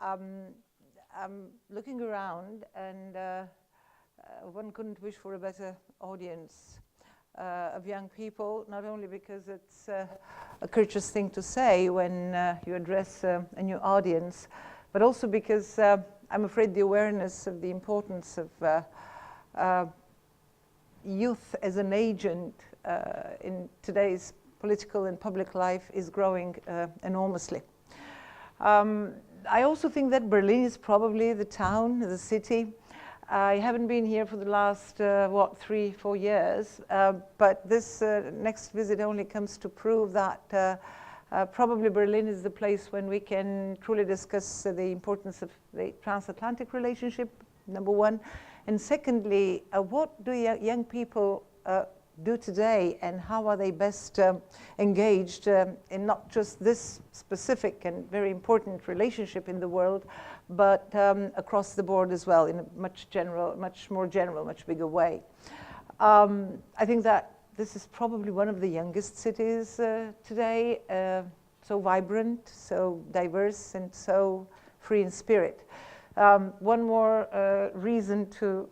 I'm looking around, and one couldn't wish for a better audience of young people, not only because it's a courteous thing to say when you address a new audience, but also because I'm afraid the awareness of the importance of youth as an agent in today's political and public life is growing enormously. I also think that Berlin is probably the town, the city. I haven't been here for the last, 3-4 years, but this next visit only comes to prove that probably Berlin is the place when we can truly discuss the importance of the transatlantic relationship, number one. And secondly, what do young people do today, and how are they best engaged in not just this specific and very important relationship in the world, but across the board as well, in a much more general, much bigger way. I think that this is probably one of the youngest cities today, so vibrant, so diverse, and so free in spirit. One more reason to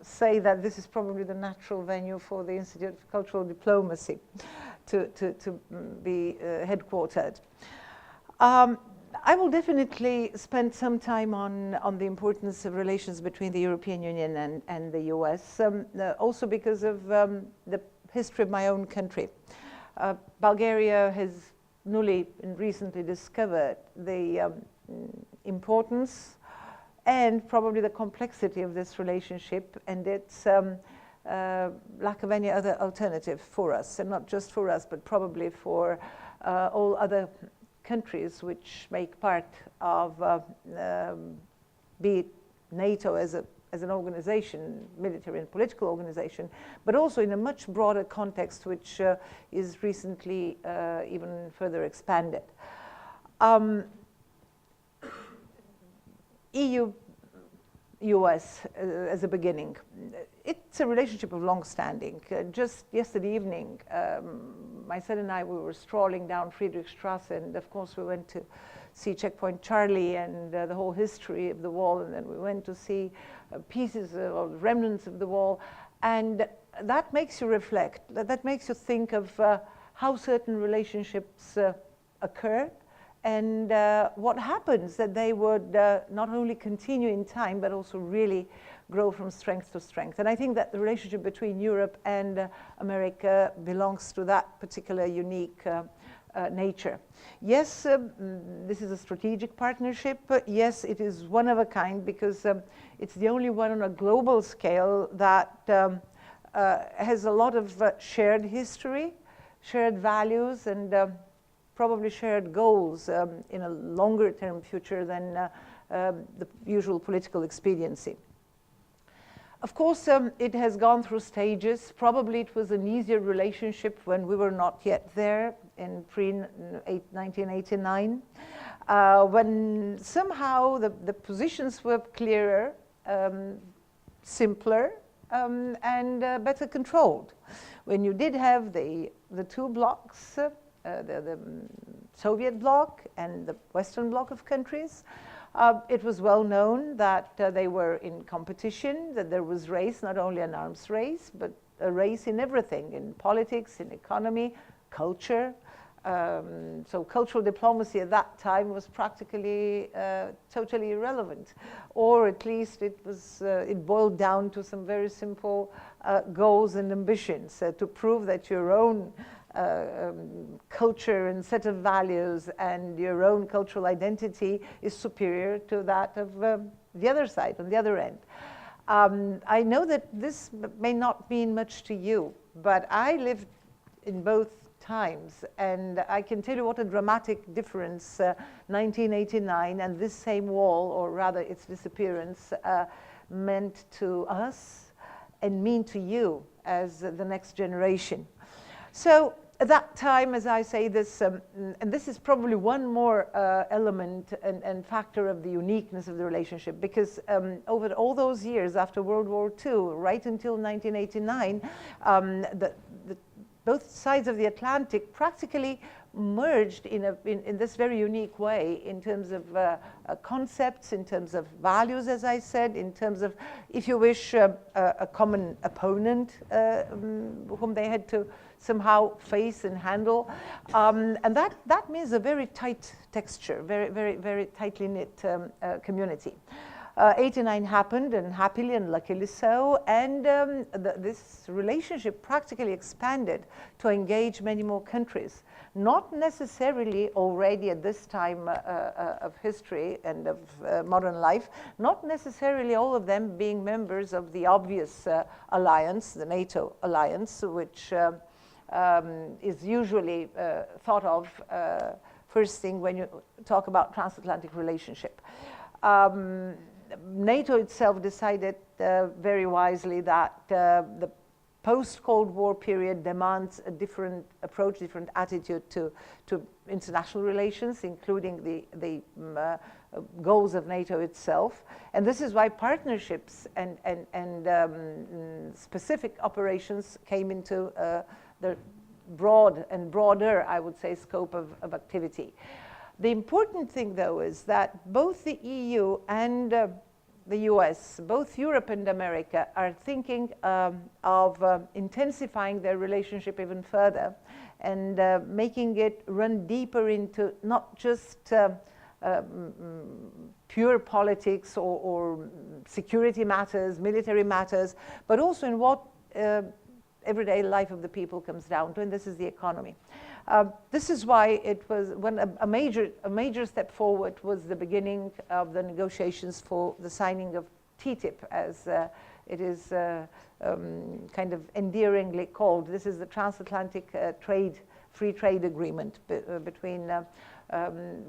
say that this is probably the natural venue for the Institute of Cultural Diplomacy to be headquartered. I will definitely spend some time on the importance of relations between the European Union and the US, also because of the history of my own country. Bulgaria has newly and recently discovered the importance and probably the complexity of this relationship, and its lack of any other alternative for us, and not just for us, but probably for all other countries which make part of, be it NATO as an organization, military and political organization, but also in a much broader context, which is recently even further expanded. EU-US as a beginning. It's a relationship of long standing. Just yesterday evening, my son and I, we were strolling down Friedrichstrasse, and of course we went to see Checkpoint Charlie and the whole history of the wall, and then we went to see pieces or remnants of the wall, and that makes you reflect, that makes you think of how certain relationships occur, and what happens that they would not only continue in time, but also really grow from strength to strength. And I think that the relationship between Europe and America belongs to that particular unique nature. Yes, this is a strategic partnership. Yes, it is one of a kind, because it's the only one on a global scale that has a lot of shared history, shared values, and probably shared goals in a longer term future than the usual political expediency. Of course, it has gone through stages. Probably it was an easier relationship when we were not yet there in pre-1989, when somehow the positions were clearer, simpler, and better controlled. When you did have the two blocks, the Soviet bloc and the Western bloc of countries, it was well known that they were in competition, that there was race, not only an arms race, but a race in everything, in politics, in economy, culture. So cultural diplomacy at that time was practically totally irrelevant, or at least it boiled down to some very simple goals and ambitions to prove that your own culture and set of values and your own cultural identity is superior to that of the other side, on the other end. I know that this may not mean much to you, but I lived in both times, and I can tell you what a dramatic difference 1989 and this same wall, or rather its disappearance, meant to us and mean to you as the next generation. So at that time, as I say this, and this is probably one more element and factor of the uniqueness of the relationship, because over all those years after World War II, right until 1989, both sides of the Atlantic practically merged in this very unique way in terms of concepts, in terms of values, as I said, in terms of, if you wish, a common opponent whom they had to somehow face and handle. And that means a very tight texture, very tightly knit community. 89 happened, and happily and luckily so, and this relationship practically expanded to engage many more countries. Not necessarily already at this time of history and of modern life, not necessarily all of them being members of the obvious alliance, the NATO alliance, which is usually thought of first thing when you talk about transatlantic relationship. NATO itself decided very wisely that the post-Cold War period demands a different approach, different attitude to international relations, including the goals of NATO itself. And this is why partnerships and specific operations came into the broad and broader, I would say, scope of activity. The important thing, though, is that both the EU and the US, both Europe and America, are thinking of intensifying their relationship even further and making it run deeper into not just pure politics or security matters, military matters, but also in what everyday life of the people comes down to, and this is the economy. This is why it was a major step forward was the beginning of the negotiations for the signing of TTIP, as it is kind of endearingly called. This is the transatlantic free trade agreement between the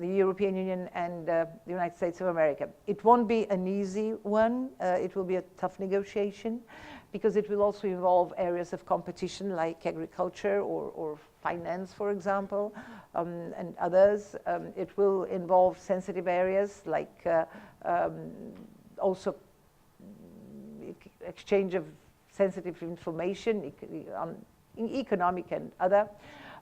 European Union and the United States of America. It won't be an easy one. It will be a tough negotiation, because it will also involve areas of competition like agriculture or finance, for example, and others. It will involve sensitive areas like also exchange of sensitive information, economic and other.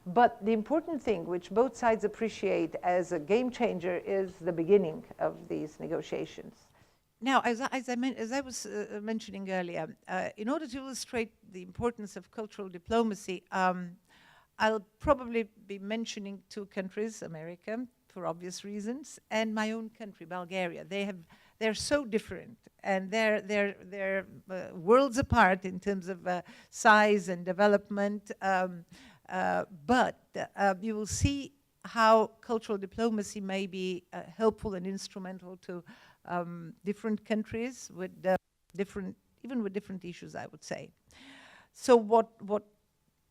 But the important thing, which both sides appreciate as a game changer, is the beginning of these negotiations. Now, as I was mentioning earlier, in order to illustrate the importance of cultural diplomacy, I'll probably be mentioning two countries, America, for obvious reasons, and my own country, Bulgaria. They're so different, and they're worlds apart in terms of size and development. But you will see how cultural diplomacy may be helpful and instrumental to different countries with even with different issues, I would say. So what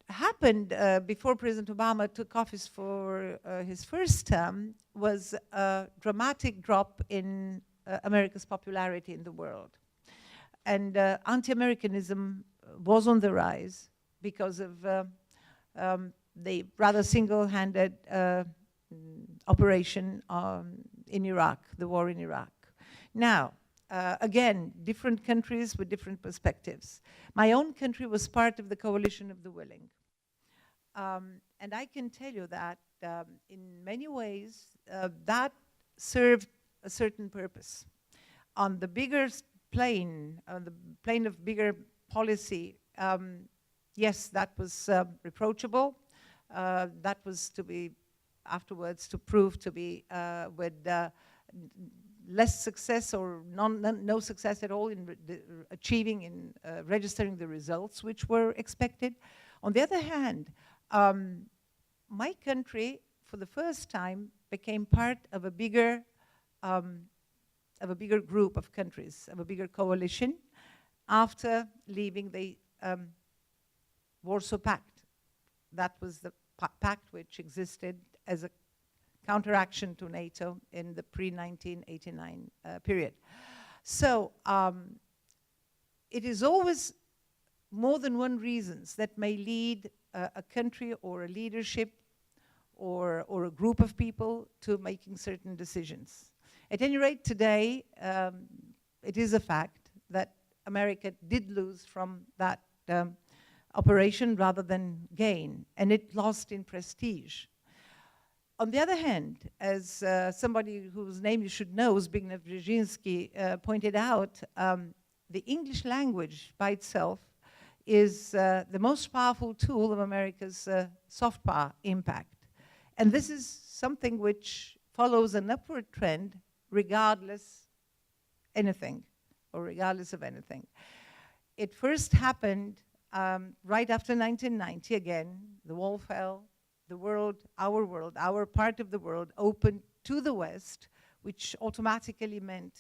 happened before President Obama took office for his first term was a dramatic drop in America's popularity in the world. And anti-Americanism was on the rise because of the rather single-handed operation in Iraq, the war in Iraq. Now, again, different countries with different perspectives. My own country was part of the coalition of the willing. And I can tell you that in many ways, that served a certain purpose. On the bigger plane, on the plane of bigger policy, yes, that was reproachable. That was to be afterwards to prove to be with less success or no success at all in achieving and registering the results which were expected. On the other hand, my country, for the first time, became part of a bigger group of countries, of a bigger coalition, after leaving the Warsaw Pact. That was the pact which existed as a counteraction to NATO in the pre-1989 period. So it is always more than one reasons that may lead a country or a leadership or a group of people to making certain decisions. At any rate, today, it is a fact that America did lose from that operation rather than gain, and it lost in prestige. On the other hand, as somebody whose name you should know, Zbigniew Brzezinski, pointed out, the English language by itself is the most powerful tool of America's soft power impact. And this is something which follows an upward trend regardless anything, or regardless of anything. It first happened right after 1990 again. The wall fell, the world, our part of the world opened to the West, which automatically meant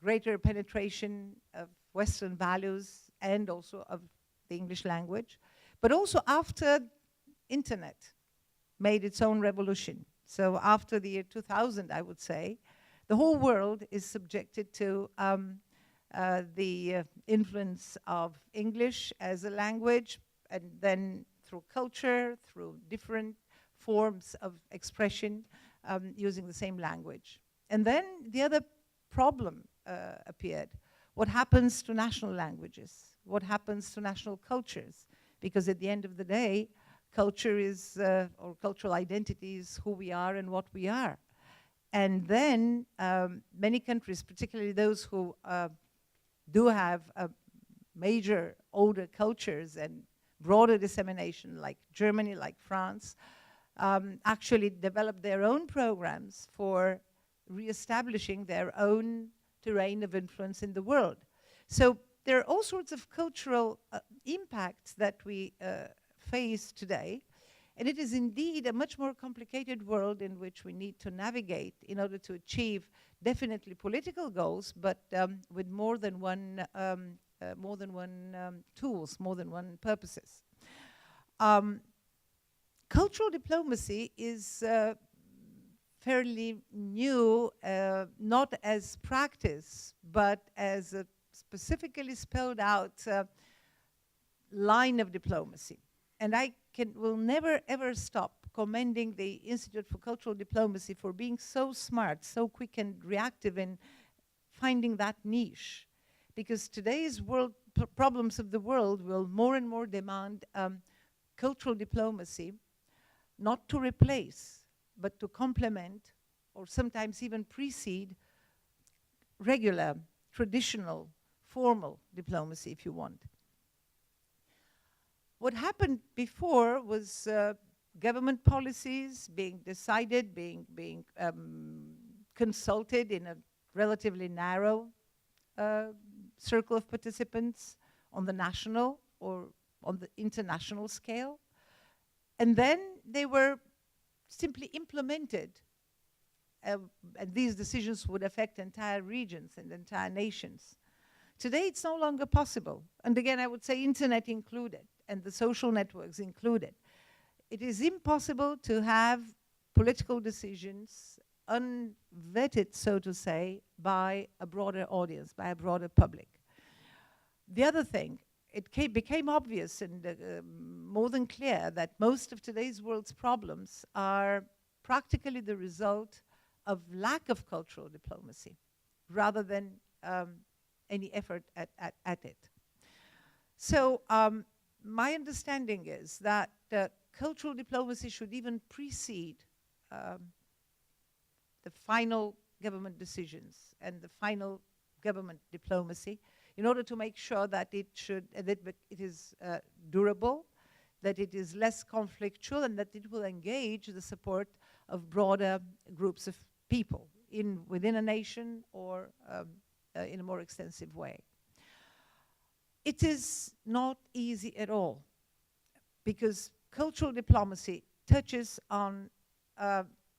greater penetration of Western values and also of the English language. But also after internet made its own revolution. So after the year 2000, I would say, the whole world is subjected to the influence of English as a language, and then through culture, through different forms of expression using the same language. And then the other problem appeared. What happens to national languages? What happens to national cultures? Because at the end of the day, culture is, or cultural identity is who we are and what we are. And then many countries, particularly those who do have major older cultures and broader dissemination, like Germany, like France, actually developed their own programs for reestablishing their own terrain of influence in the world. So there are all sorts of cultural impacts that we face today. And it is indeed a much more complicated world in which we need to navigate in order to achieve definitely political goals, but with more than one tools, more than one purposes. Cultural diplomacy is fairly new, not as practice, but as a specifically spelled out line of diplomacy. And I will never ever stop commending the Institute for Cultural Diplomacy for being so smart, so quick and reactive in finding that niche. Because today's problems of the world will more and more demand cultural diplomacy, not to replace, but to complement, or sometimes even precede, regular, traditional, formal diplomacy, if you want. What happened before was government policies being decided, being consulted in a relatively narrow circle of participants on the national or on the international scale. And then they were simply implemented. And these decisions would affect entire regions and entire nations. Today, it's no longer possible. And again, I would say internet included, and the social networks included. It is impossible to have political decisions unvetted, so to say, by a broader audience, by a broader public. The other thing, it became obvious and more than clear that most of today's world's problems are practically the result of lack of cultural diplomacy, rather than any effort at it. So my understanding is that cultural diplomacy should even precede the final government decisions and the final government diplomacy, in order to make sure that it is durable, that it is less conflictual, and that it will engage the support of broader groups of people within a nation or in a more extensive way. It is not easy at all, because cultural diplomacy touches on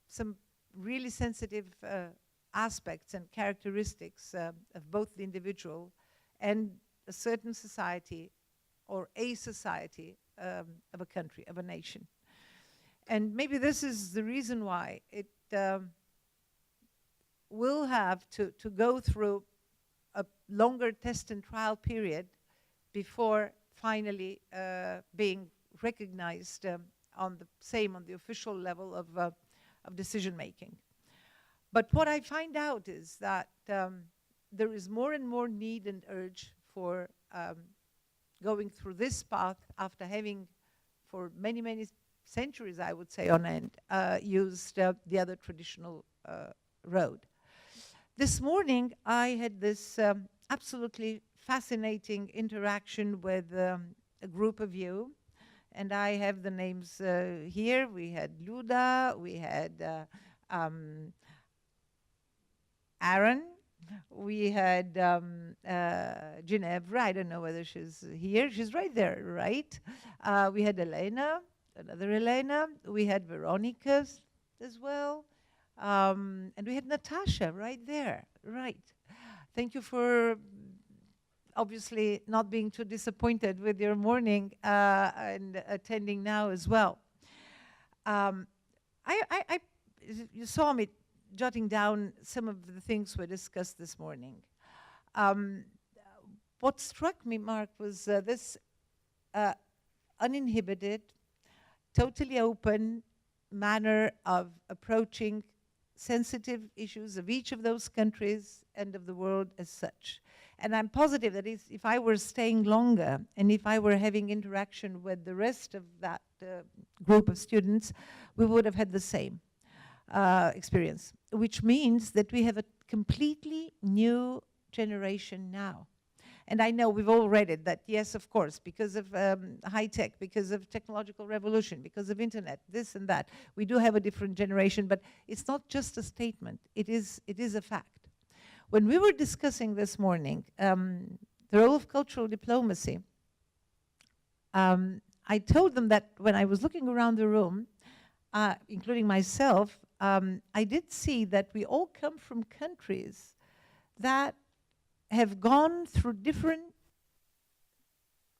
some really sensitive aspects and characteristics of both the individual and a certain society, or a society of a country, of a nation. And maybe this is the reason why it will have to go through a longer test and trial period before finally being recognized on the official level of decision making. But what I find out is that there is more and more need and urge for going through this path after having for many, many centuries, I would say, on end, used the other traditional road. This morning, I had this absolutely fascinating interaction with a group of you, and I have the names here. We had Luda, we had Aaron, we had Ginevra. I don't know whether she's here. She's right there, right? We had Elena, another Elena. We had Veronica as well. And we had Natasha right there, right. Thank you for obviously not being too disappointed with your morning and attending now as well. You saw me jotting down some of the things we discussed this morning. What struck me, Mark, was this uninhibited, totally open manner of approaching sensitive issues of each of those countries and of the world as such. And I'm positive that if I were staying longer and if I were having interaction with the rest of that group of students, we would have had the same experience, which means that we have a completely new generation now. And I know we've all read it, that yes, of course, because of high tech, because of technological revolution, because of internet, this and that, we do have a different generation, but it's not just a statement, it is a fact. When we were discussing this morning the role of cultural diplomacy, I told them that when I was looking around the room, including myself, I did see that we all come from countries that have gone through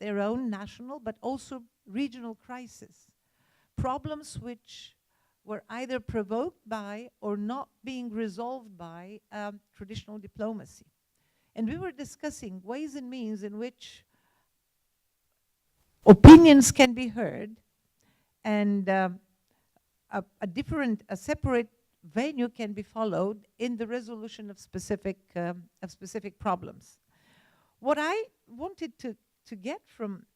their own national, but also regional crises. Problems which were either provoked by or not being resolved by traditional diplomacy. And we were discussing ways and means in which opinions can be heard and a separate venue can be followed in the resolution of specific problems. What I wanted to get from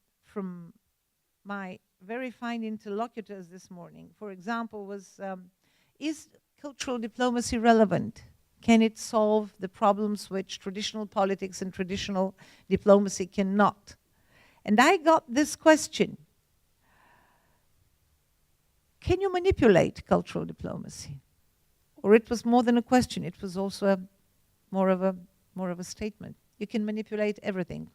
my very fine interlocutors this morning, for example, was is cultural diplomacy relevant? Can it solve the problems which traditional politics and traditional diplomacy cannot? And I got this question: can you manipulate cultural diplomacy? Or it was more than a question, it was also more of a statement. You can manipulate everything.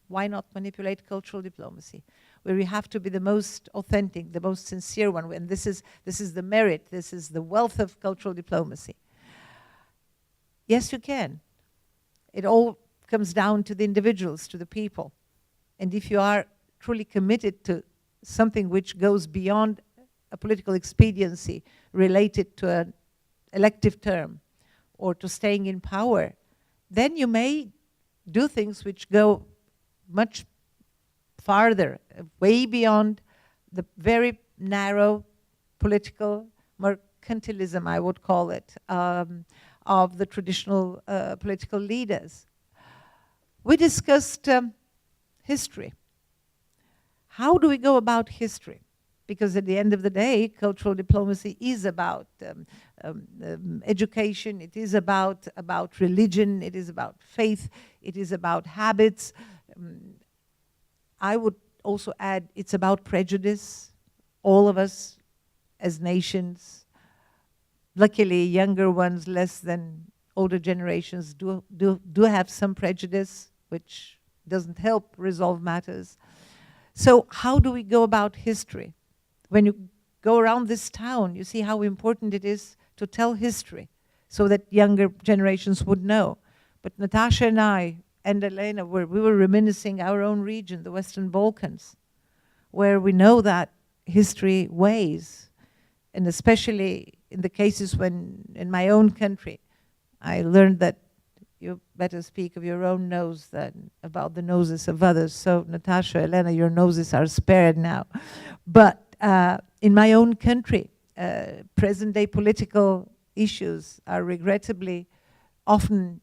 Why not manipulate cultural diplomacy, where we have to be the most authentic, the most sincere one, and this is the merit, this is the wealth of cultural diplomacy. Yes, you can. It all comes down to the individuals, to the people. And if you are truly committed to something which goes beyond a political expediency related to an elective term or to staying in power, then you may do things which go much farther, way beyond the very narrow political mercantilism, I would call it, of the traditional political leaders. We discussed history. How do we go about history? Because at the end of the day, cultural diplomacy is about education, it is about religion, it is about faith, it is about habits. I would also add, it's about prejudice. All of us as nations, luckily younger ones less than older generations do have some prejudice, which doesn't help resolve matters. So how do we go about history? When you go around this town, you see how important it is to tell history so that younger generations would know. But Natasha and I and Elena, we were reminiscing our own region, the Western Balkans, where we know that history weighs. And especially in the cases when, in my own country, I learned that you better speak of your own nose than about the noses of others. So Natasha, Elena, your noses are spared now. But in my own country, present-day political issues are regrettably often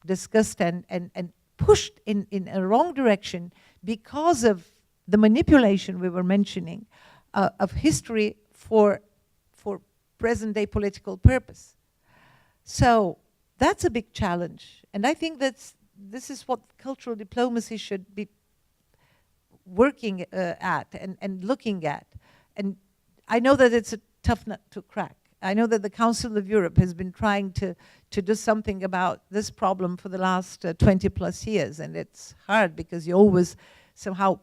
discussed and pushed in a wrong direction because of the manipulation we were mentioning of history for present-day political purpose. So that's a big challenge, and I think this is what cultural diplomacy should be working at and looking at. And I know that it's a tough nut to crack. I know that the Council of Europe has been trying to do something about this problem for the last 20 plus years, and it's hard because you always somehow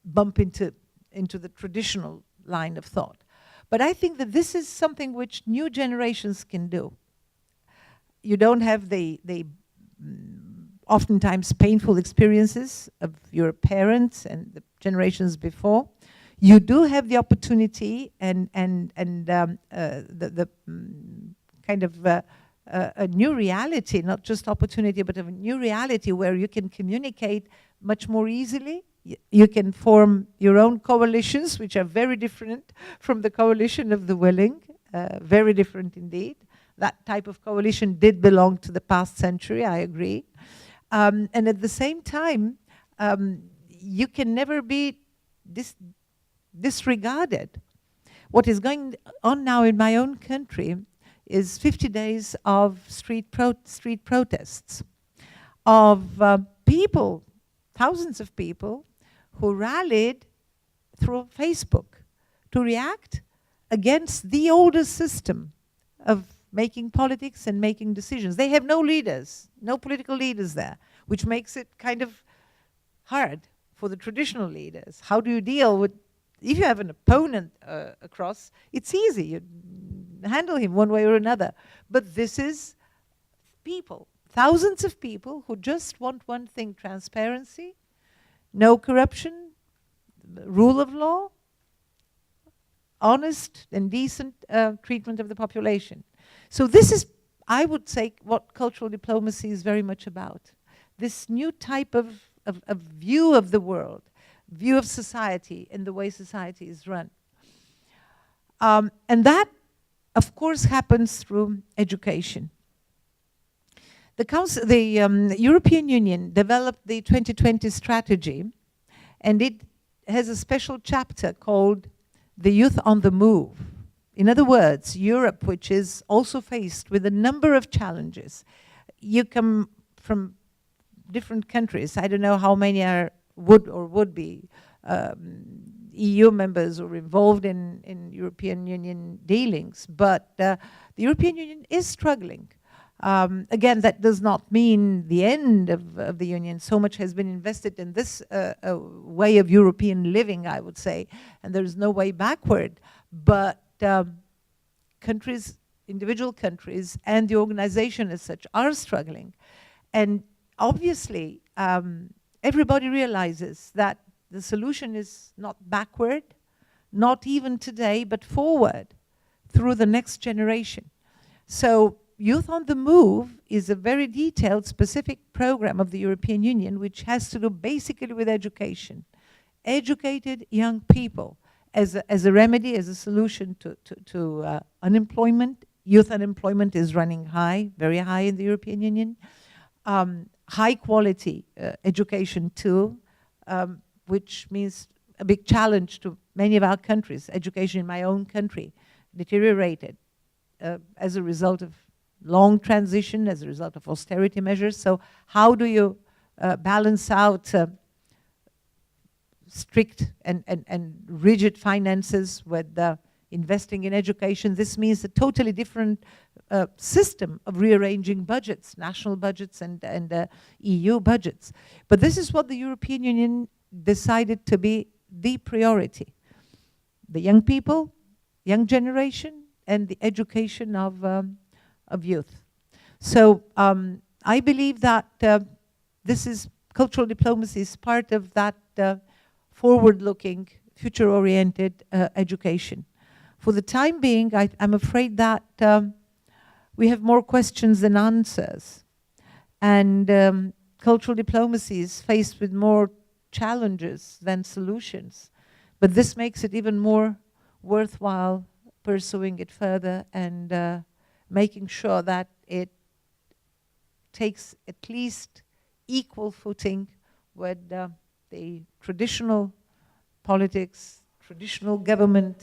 bump into the traditional line of thought. But I think that this is something which new generations can do. You don't have the oftentimes painful experiences of your parents and the generations before. You do have the opportunity and the kind of a new reality, not just opportunity, but a new reality where you can communicate much more easily. You can form your own coalitions, which are very different from the coalition of the willing, very different indeed. That type of coalition did belong to the past century, I agree. And at the same time, you can never be disregarded. What is going on now in my own country is 50 days of street protests, of people, thousands of people, who rallied through Facebook to react against the older system of making politics and making decisions. They have no leaders, no political leaders there, which makes it kind of hard for the traditional leaders. How do you deal with, if you have an opponent across, it's easy, you handle him one way or another. But this is people, thousands of people who just want one thing: transparency, no corruption, rule of law, honest and decent treatment of the population. So this is, I would say, what cultural diplomacy is very much about. This new type of view of the world, view of society and the way society is run. And that, of course, happens through education. The European Union developed the 2020 strategy, and it has a special chapter called The Youth on the Move. In other words, Europe, which is also faced with a number of challenges. You come from different countries. I don't know how many are would be EU members or involved in European Union dealings, but the European Union is struggling. Again, that does not mean the end of the Union. So much has been invested in this way of European living, I would say, and there's no way backward. But countries, individual countries, and the organization as such are struggling. And obviously, everybody realizes that the solution is not backward, not even today, but forward through the next generation. So Youth on the Move is a very detailed, specific program of the European Union, which has to do basically with education. Educated young people as a remedy, as a solution to unemployment. Youth unemployment is running high, very high in the European Union. High quality education too, which means a big challenge to many of our countries. Education in my own country deteriorated as a result of long transition, as a result of austerity measures. So how do you balance out strict and rigid finances with investing in education? This means a totally different system of rearranging budgets, national budgets and EU budgets. But this is what the European Union decided to be the priority. The young people, young generation, and the education of youth. So I believe that this is, cultural diplomacy is part of that forward-looking, future-oriented education. For the time being, I'm afraid that we have more questions than answers. And cultural diplomacy is faced with more challenges than solutions. But this makes it even more worthwhile pursuing it further and making sure that it takes at least equal footing with the traditional politics, traditional government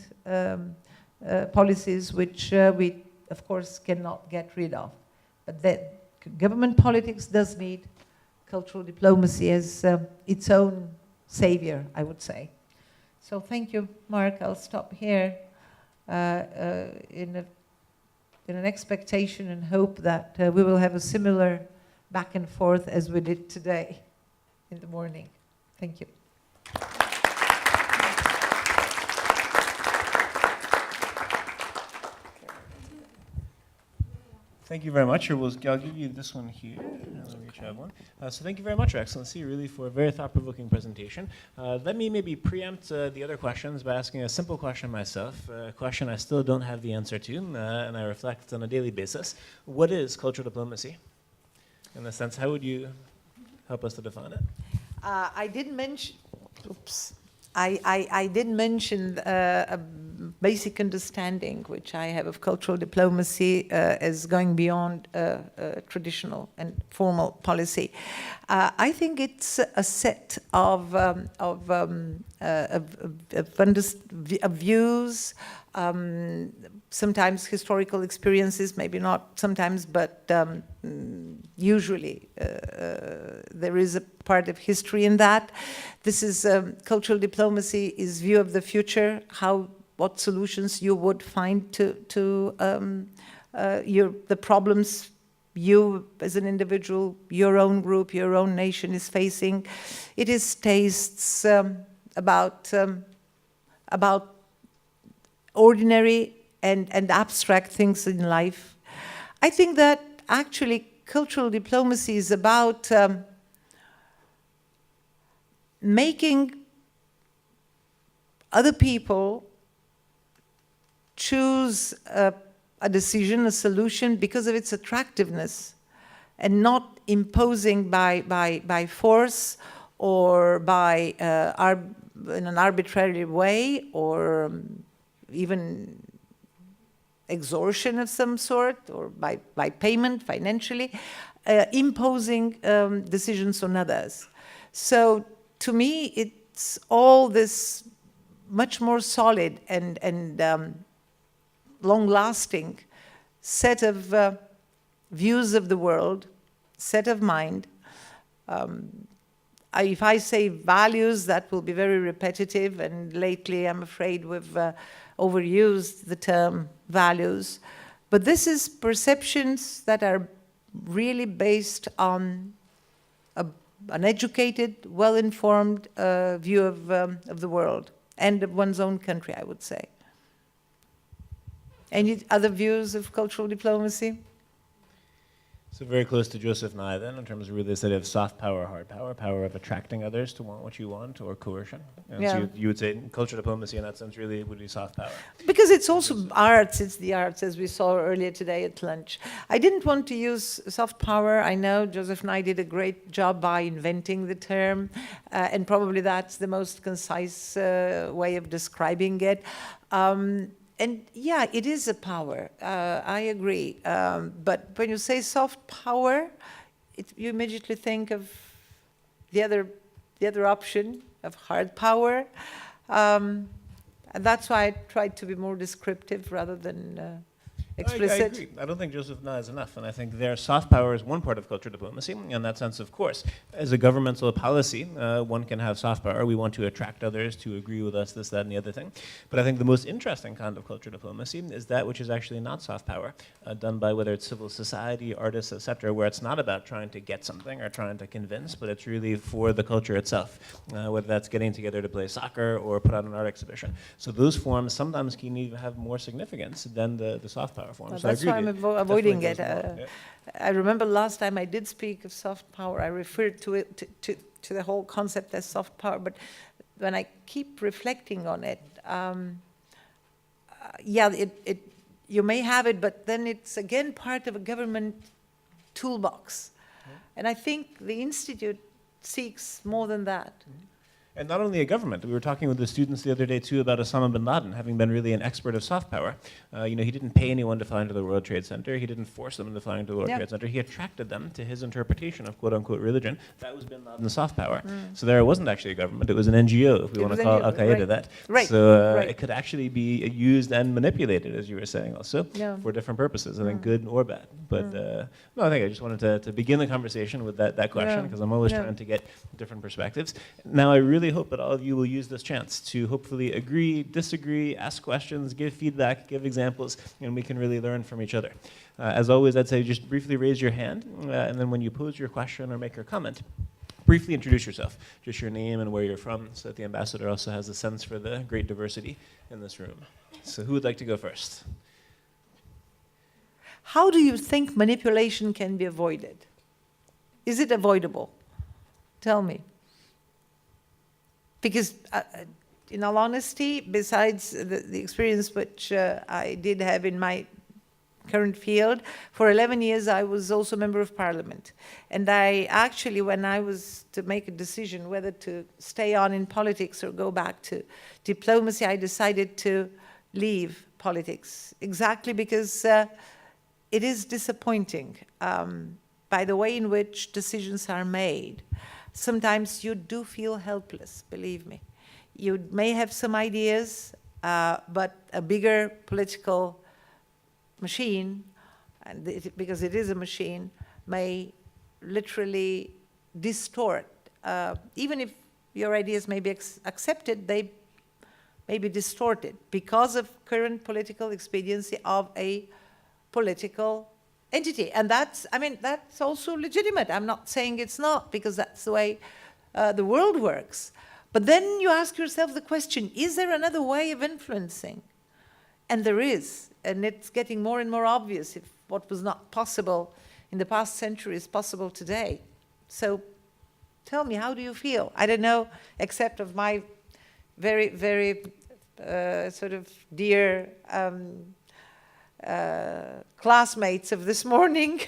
policies, which we, of course, cannot get rid of. But that government politics does need cultural diplomacy as its own savior, I would say. So thank you, Mark. I'll stop here in an expectation and hope that we will have a similar back and forth as we did today in the morning. Thank you. Thank you very much. I'll give you this one here. Let me each have one. So thank you very much, Your Excellency, really for a very thought-provoking presentation. Let me maybe preempt the other questions by asking a simple question myself, a question I still don't have the answer to, and I reflect on a daily basis. What is cultural diplomacy? In a sense, how would you help us to define it? I did mention, I did mention a basic understanding which I have of cultural diplomacy as going beyond traditional and formal policy. I think it's a set of views, sometimes historical experiences, maybe not sometimes, but usually there is a part of history in that. This is cultural diplomacy is view of the future, what solutions you would find to the problems you as an individual, your own group, your own nation is facing. It is tastes about ordinary and abstract things in life. I think that actually cultural diplomacy is about making other people choose a decision, a solution, because of its attractiveness, and not imposing by force or by in an arbitrary way, or even extortion of some sort, or by payment financially, imposing decisions on others. So to me, it's all this much more solid and long-lasting set of views of the world, set of mind. If I say values, that will be very repetitive, and lately I'm afraid we've overused the term values. But this is perceptions that are really based on an educated, well-informed view of the world and of one's own country, I would say. Any other views of cultural diplomacy? So very close to Joseph Nye then, in terms of really this idea of soft power, hard power, power of attracting others to want what you want, or coercion. And yeah. So you would say cultural diplomacy in that sense really would be soft power. Because it's also arts, it's the arts, as we saw earlier today at lunch. I didn't want to use soft power. I know Joseph Nye did a great job by inventing the term, and probably that's the most concise way of describing it. And yeah, it is a power, I agree. But when you say soft power, you immediately think of the other option of hard power. And that's why I tried to be more descriptive rather than explicit. I agree. I don't think Joseph Nye is enough, and I think their soft power is one part of cultural diplomacy. In that sense, of course, as a governmental policy, one can have soft power. We want to attract others to agree with us, this, that, and the other thing. But I think the most interesting kind of cultural diplomacy is that which is actually not soft power, done by whether it's civil society, artists, etc., where it's not about trying to get something or trying to convince, but it's really for the culture itself, whether that's getting together to play soccer or put on an art exhibition. So those forms sometimes can even have more significance than the soft power. Well, so that's why I'm avoiding it. Yeah. I remember last time I did speak of soft power, I referred to it to the whole concept as soft power. But when I keep reflecting on it, yeah, you may have it, but then it's again part of a government toolbox. And I think the Institute seeks more than that. And not only a government. We were talking with the students the other day, too, about Osama bin Laden having been really an expert of soft power. He didn't pay anyone to fly into the World Trade Center. He didn't force them to fly into the World Trade Center. He attracted them to his interpretation of quote-unquote religion. That was bin Laden's soft power. So there wasn't actually a government. It was an NGO, if we want to call Al-Qaeda that. Right. So it could actually be used and manipulated, as you were saying also, for different purposes, I think good or bad. But no, I think I just wanted to begin the conversation with that question, because I'm always trying to get different perspectives. Now, I really hope that all of you will use this chance to hopefully agree, disagree, ask questions, give feedback, give examples, and we can really learn from each other. As always, I'd say just briefly raise your hand, and then when you pose your question or make your comment, briefly introduce yourself, just your name and where you're from, so that the ambassador also has a sense for the great diversity in this room. So who would like to go first? How do you think manipulation can be avoided? Is it avoidable? Tell me. Because in all honesty, besides the experience which I did have in my current field, for 11 years I was also a member of parliament. And I actually, when I was to make a decision whether to stay on in politics or go back to diplomacy, I decided to leave politics, exactly because it is disappointing by the way in which decisions are made. Sometimes you do feel helpless, believe me. You may have some ideas, but a bigger political machine, and because it is a machine, may literally distort. Even if your ideas may be accepted, they may be distorted because of current political expediency of a political entity. And that's also legitimate. I'm not saying it's not, because that's the way the world works. But then you ask yourself the question, is there another way of influencing? And there is, and it's getting more and more obvious if what was not possible in the past century is possible today. So tell me, how do you feel? I don't know, except of my very, very sort of dear classmates of this morning.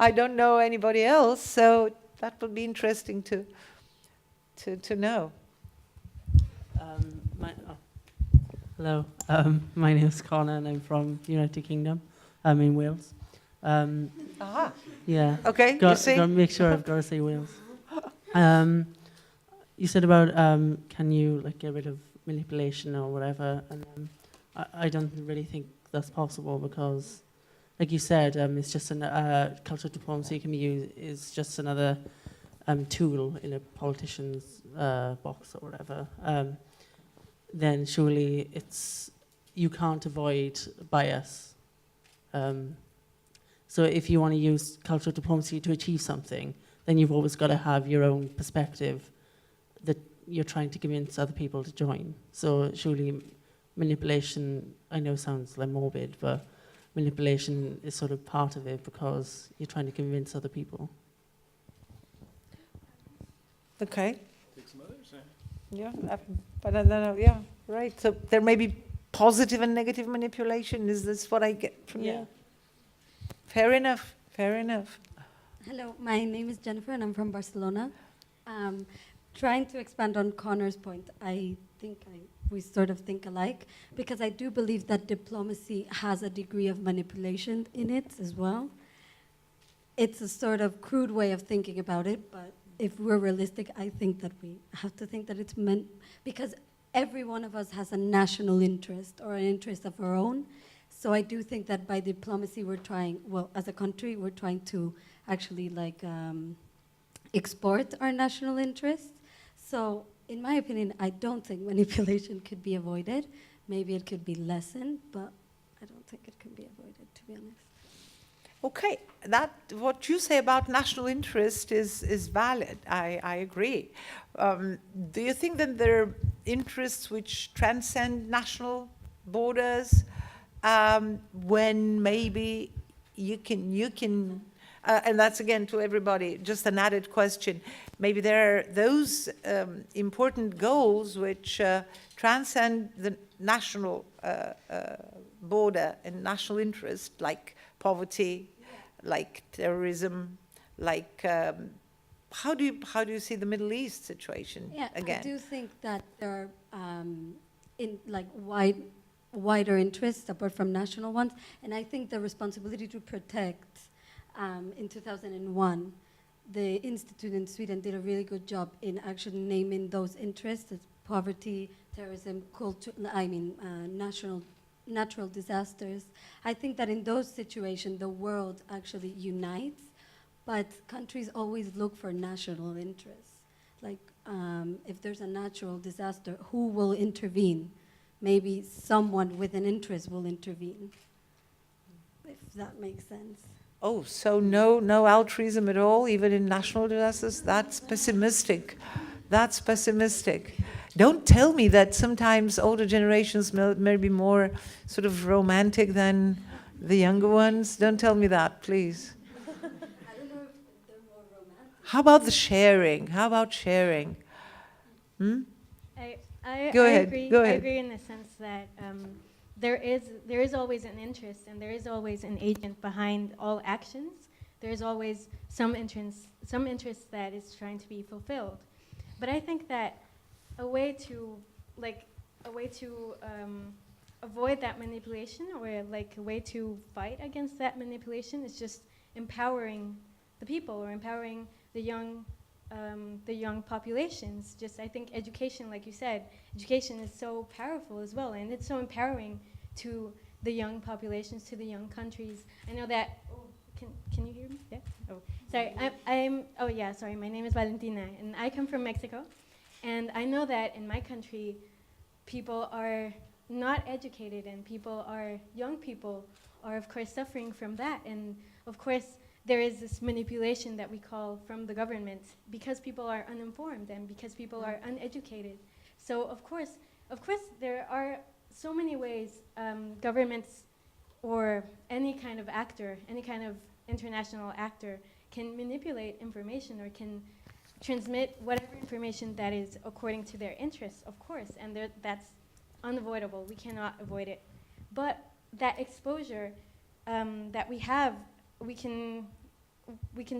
I don't know anybody else, so that would be interesting to know. Hello, my name is Connor and I'm from United Kingdom. I'm in Wales. Yeah. Okay, you see? Gotta make sure I've got to say Wales. You said about can you get rid of manipulation or whatever, and I don't really think that's possible, because, like you said, it's just cultural diplomacy can be used is just another tool in a politician's box or whatever. Then surely you can't avoid bias. So if you want to use cultural diplomacy to achieve something, then you've always got to have your own perspective that you're trying to convince other people to join. So surely manipulation, I know sounds like morbid, but manipulation is sort of part of it, because you're trying to convince other people. Okay. Take some others? Yeah, but I don't know, yeah, right. So there may be positive and negative manipulation. Is this what I get from you? Fair enough, fair enough. Hello, my name is Jennifer and I'm from Barcelona. Trying to expand on Connor's point, I think we sort of think alike, because I do believe that diplomacy has a degree of manipulation in it as well. It's a sort of crude way of thinking about it, but if we're realistic, I think that we have to think that it's meant, because every one of us has a national interest or an interest of our own. So I do think that by diplomacy we're trying, well, as a country, we're trying to actually export our national interests. So in my opinion, I don't think manipulation could be avoided. Maybe it could be lessened, but I don't think it can be avoided, to be honest. Okay, what you say about national interest is valid. I agree. Do you think that there are interests which transcend national borders, when maybe you can and that's again to everybody, just an added question. Maybe there are those important goals which transcend the national border and national interest, like poverty, like terrorism, like how do you see the Middle East situation Yeah, again? I do think that there are in like wider interests apart from national ones, and I think the responsibility to protect in 2001, the institute in Sweden did a really good job in actually naming those interests as poverty, terrorism, culture. Natural disasters. I think that in those situations, the world actually unites, but countries always look for national interests. Like, if there's a natural disaster, who will intervene? Maybe someone with an interest will intervene, if that makes sense. Oh, so no altruism at all, even in national disasters? That's pessimistic. That's pessimistic. Don't tell me that sometimes older generations may be more sort of romantic than the younger ones. Don't tell me that, please. I don't know if they're more romantic. How about the sharing? How about sharing? Hmm? I Go ahead, agree. go I ahead. agree in the sense that there is always an interest and there is always an agent behind all actions. There is always some interest that is trying to be fulfilled. But I think that a way to avoid that manipulation, or like a way to fight against that manipulation, is just empowering the people, or empowering the young populations. Just, I think education, like you said, education is so powerful as well, and it's so empowering to the young populations, to the young countries. I know that. Oh, can you hear me? Yeah. Oh, sorry. Oh yeah. Sorry. My name is Valentina, and I come from Mexico, and I know that in my country, people are not educated, and young people are of course suffering from that, and of course there is this manipulation that we call from the government, because people are uninformed and because people are uneducated. So of course there are so many ways governments or any kind of actor, any kind of international actor can manipulate information or can transmit whatever information that is according to their interests, of course, and that's unavoidable. We cannot avoid it. But that exposure that we have, we can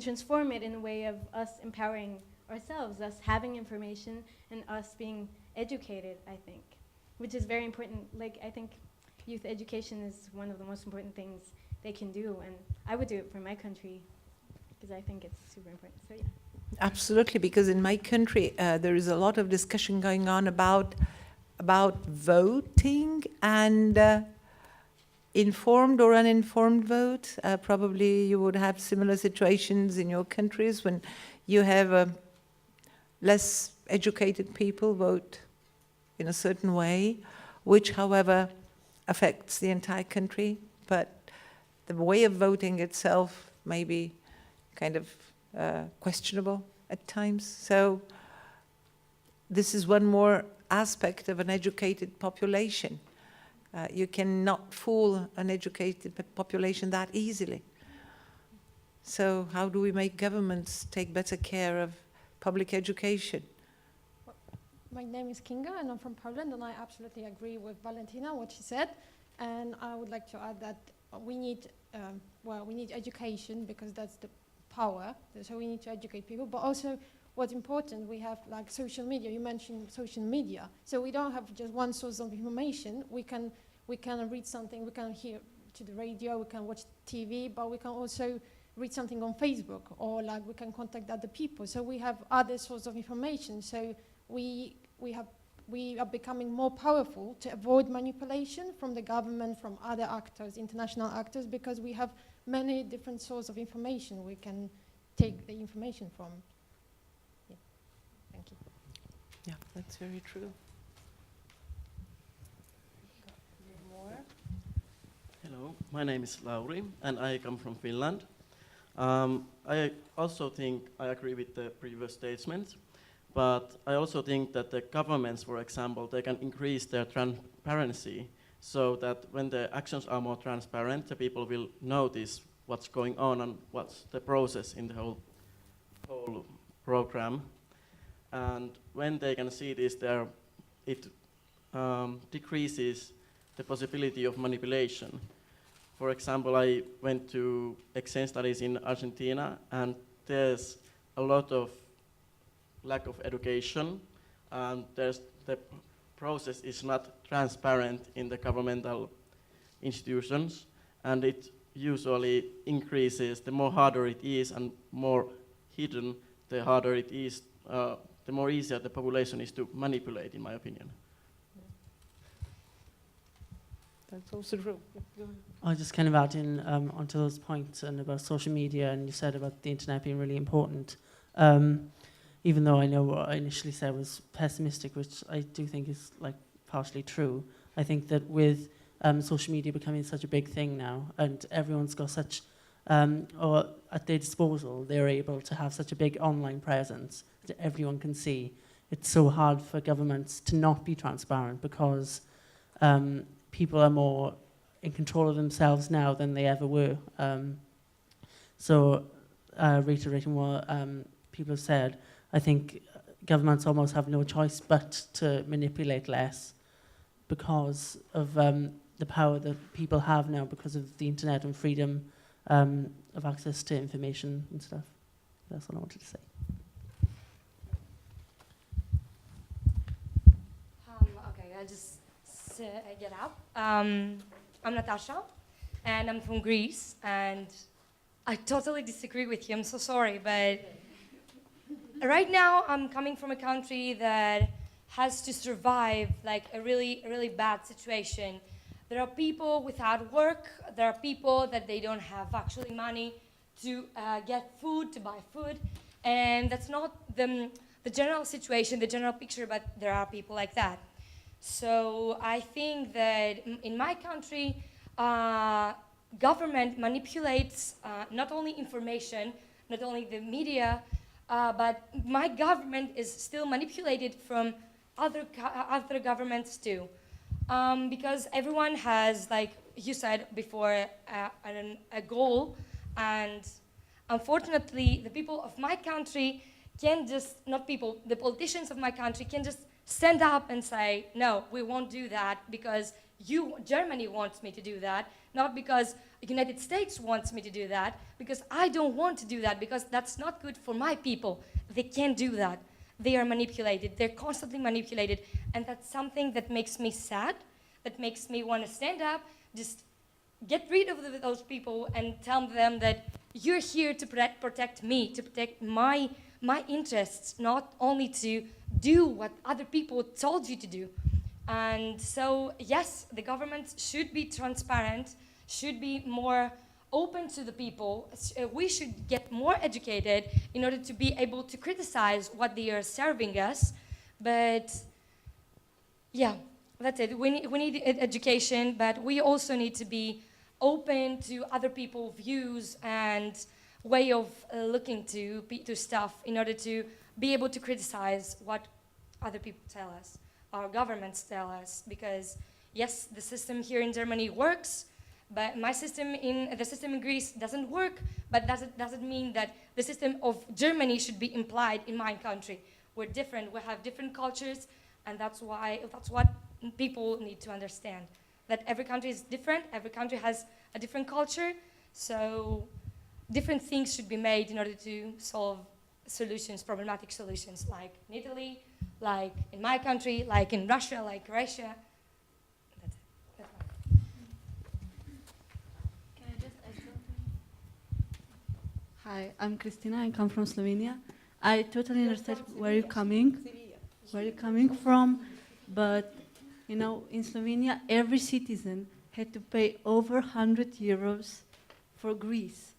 transform it in a way of us empowering ourselves, us having information, and us being educated, I think, which is very important. Like, I think youth education is one of the most important things they can do, and I would do it for my country because I think it's super important. So yeah. Absolutely, because in my country there is a lot of discussion going on about voting and informed or uninformed vote. Probably you would have similar situations in your countries when you have less educated people vote in a certain way, which, however, affects the entire country. But the way of voting itself may be kind of questionable at times. So this is one more aspect of an educated population. You cannot fool an educated population that easily. So how do we make governments take better care of public education? My name is Kinga, and I'm from Poland, and I absolutely agree with Valentina, what she said. And I would like to add that we need education, because that's the power. So we need to educate people. But also, what's important, we have like social media. You mentioned social media. So we don't have just one source of information. We can read something, we can hear to the radio, we can watch TV, but we can also read something on Facebook, or like we can contact other people. So we have other sources of information. So we are becoming more powerful to avoid manipulation from the government, from other actors, international actors, because we have many different sources of information we can take the information from. Yeah. Thank you. Yeah, that's very true. Hello, my name is Lauri, and I come from Finland. I also think I agree with the previous statements, but I also think that the governments, for example, they can increase their transparency so that when the actions are more transparent, the people will notice what's going on and what's the process in the whole program. And when they can see this, it decreases the possibility of manipulation. For example, I went to exchange studies in Argentina, and there's a lot of lack of education, and the process is not transparent in the governmental institutions, and it usually increases the more harder it is and more hidden, the harder it is, the more easier the population is to manipulate, in my opinion. That's also true. I'll just kind of add in onto those points and about social media, and you said about the internet being really important. Even though I know what I initially said was pessimistic, which I do think is like partially true. I think that with social media becoming such a big thing now, and everyone's got such, or at their disposal, they're able to have such a big online presence that everyone can see. It's so hard for governments to not be transparent because people are more in control of themselves now than they ever were. So reiterating what people have said, I think governments almost have no choice but to manipulate less because of the power that people have now because of the internet and freedom of access to information and stuff. That's what I wanted to say. Okay, I just get up. I'm Natasha, and I'm from Greece, and I totally disagree with you. I'm so sorry, but right now I'm coming from a country that has to survive like a really bad situation. There are people without work. There are people that they don't have actually money to get food, to buy food, and that's not the general situation, the general picture, but there are people like that. So I think that in my country, government manipulates not only information, not only the media, but my government is still manipulated from other governments too. Because everyone has, like you said before, a goal, and unfortunately the people of my country can just, not people, the politicians of my country can just stand up and say, no, we won't do that because Germany wants me to do that, not because the United States wants me to do that, because I don't want to do that, because that's not good for my people. They can't do that. They are manipulated. They're constantly manipulated. And that's something that makes me sad, that makes me want to stand up, just get rid of those people and tell them that you're here to protect me, to protect my interests, not only to do what other people told you to do. And so, yes, the government should be transparent, should be more open to the people. We should get more educated in order to be able to criticize what they are serving us. But yeah, that's it. We need education, but we also need to be open to other people's views and way of looking to stuff in order to be able to criticize what other people tell us, our governments tell us. Because yes, the system here in Germany works, but the system in Greece doesn't work, but doesn't mean that the system of Germany should be implied in my country. We're different, we have different cultures, and that's what people need to understand. That every country is different, every country has a different culture, so different things should be made in order to solve solutions, problematic solutions, like in Italy, like in my country, like in Russia, like Russia. That's it. That's all. Can I just add something? Hi, I'm Christina. I come from Slovenia. I totally understand where you're coming from, but you know, in Slovenia, every citizen had to pay over 100 euros for Greece.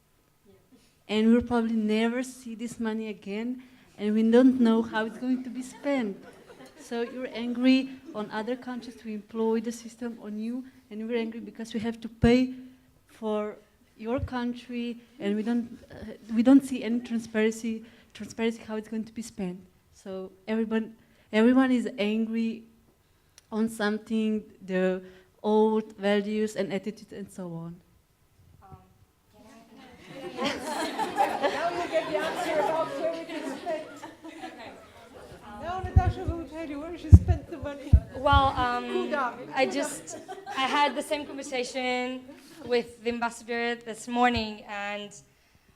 And we'll probably never see this money again, and we don't know how it's going to be spent. So you're angry on other countries to employ the system on you, and we're angry because we have to pay for your country, and we don't see any transparency how it's going to be spent. So everyone is angry on something, the old values and attitudes and so on. Now you get the answer about where we can spend. Now Natasha will tell you where she spent the money. Well, I had the same conversation with the ambassador this morning, and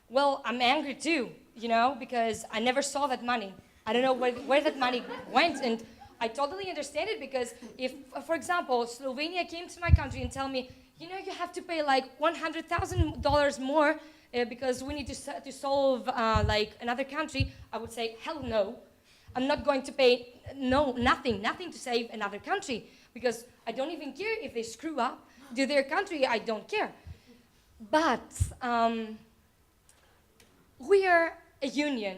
well, I'm angry too, you know, because I never saw that money. I don't know where that money went, and I totally understand it, because if, for example, Slovenia came to my country and tell me, you know, you have to pay like $100,000 more because we need to solve like another country, I would say, hell no. I'm not going to pay nothing to save another country, because I don't even care if they screw up to their country. I don't care. But we are a union.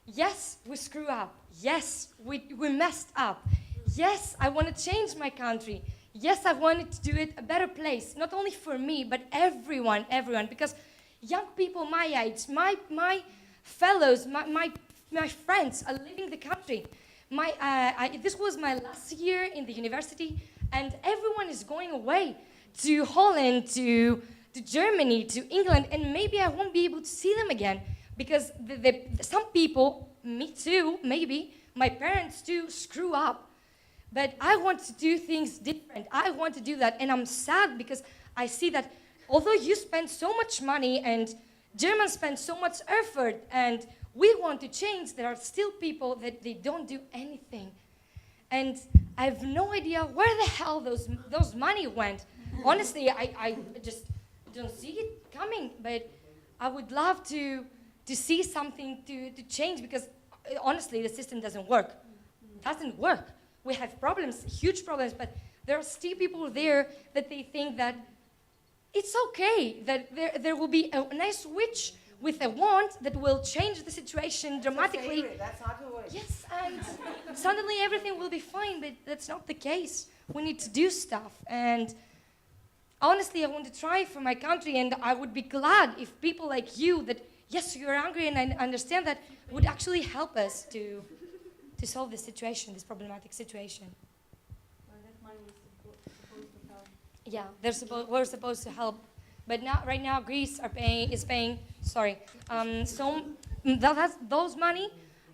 Yes, we screw up. Yes, we messed up. Yes, I want to change my country. Yes, I wanted to do it a better place, not only for me, but everyone, because young people my age, my fellows, my friends are leaving the country. This was my last year in the university, and everyone is going away to Holland, to Germany, to England, and maybe I won't be able to see them again, because some people, me too, maybe, my parents too, screw up. But I want to do things different. I want to do that, and I'm sad because I see that although you spend so much money and Germans spend so much effort and we want to change, there are still people that they don't do anything. And I have no idea where the hell those money went. Honestly, I just don't see it coming, but I would love to see something to change, because honestly, the system doesn't work. It doesn't work. We have problems, huge problems, but there are still people there that they think that it's okay, that there will be a nice witch with a wand that will change the situation dramatically. That's not a word. Yes, and suddenly everything will be fine, but that's not the case. We need to do stuff, and honestly, I want to try for my country, and I would be glad if people like you, that yes, you're angry, and I understand that, would actually help us to solve this situation, this problematic situation. Well, that money was supposed to help. Yeah, we're supposed to help, but right now Greece is paying. Sorry, those money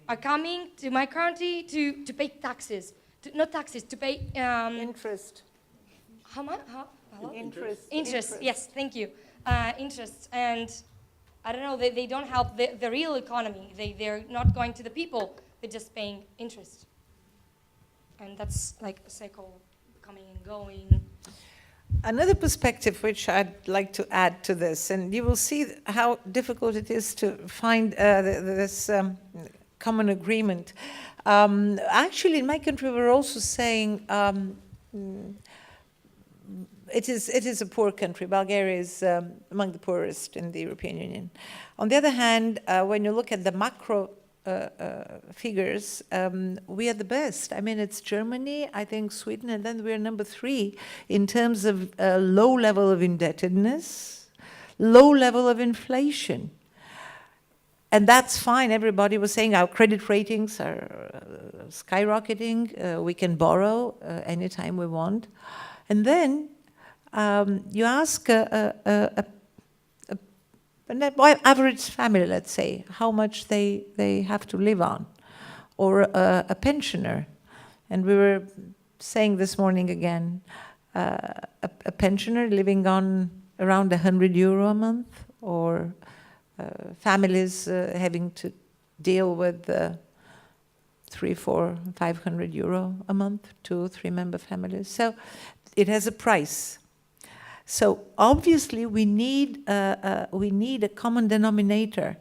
are coming to my country to pay taxes, not taxes, to pay Interest. How much? Hello? Interest. Yes, thank you. Interest, and I don't know. They don't help the real economy. They're not going to the people. They're just paying interest, and that's like a cycle coming and going. Another perspective which I'd like to add to this, and you will see how difficult it is to find this common agreement. Actually, in my country, we're also saying it is a poor country. Bulgaria is among the poorest in the European Union. On the other hand, when you look at the macro figures, we are the best. I mean, it's Germany, I think Sweden, and then we're number 3 in terms of low level of indebtedness, low level of inflation. And that's fine. Everybody was saying our credit ratings are skyrocketing. We can borrow anytime we want. And then you ask an average family, let's say, how much they have to live on, or a pensioner. And we were saying this morning again, a pensioner living on around €100 a month, or families having to deal with 300, 400, 500 euro a month, 2 or 3 member families. So it has a price. So obviously we need a common denominator.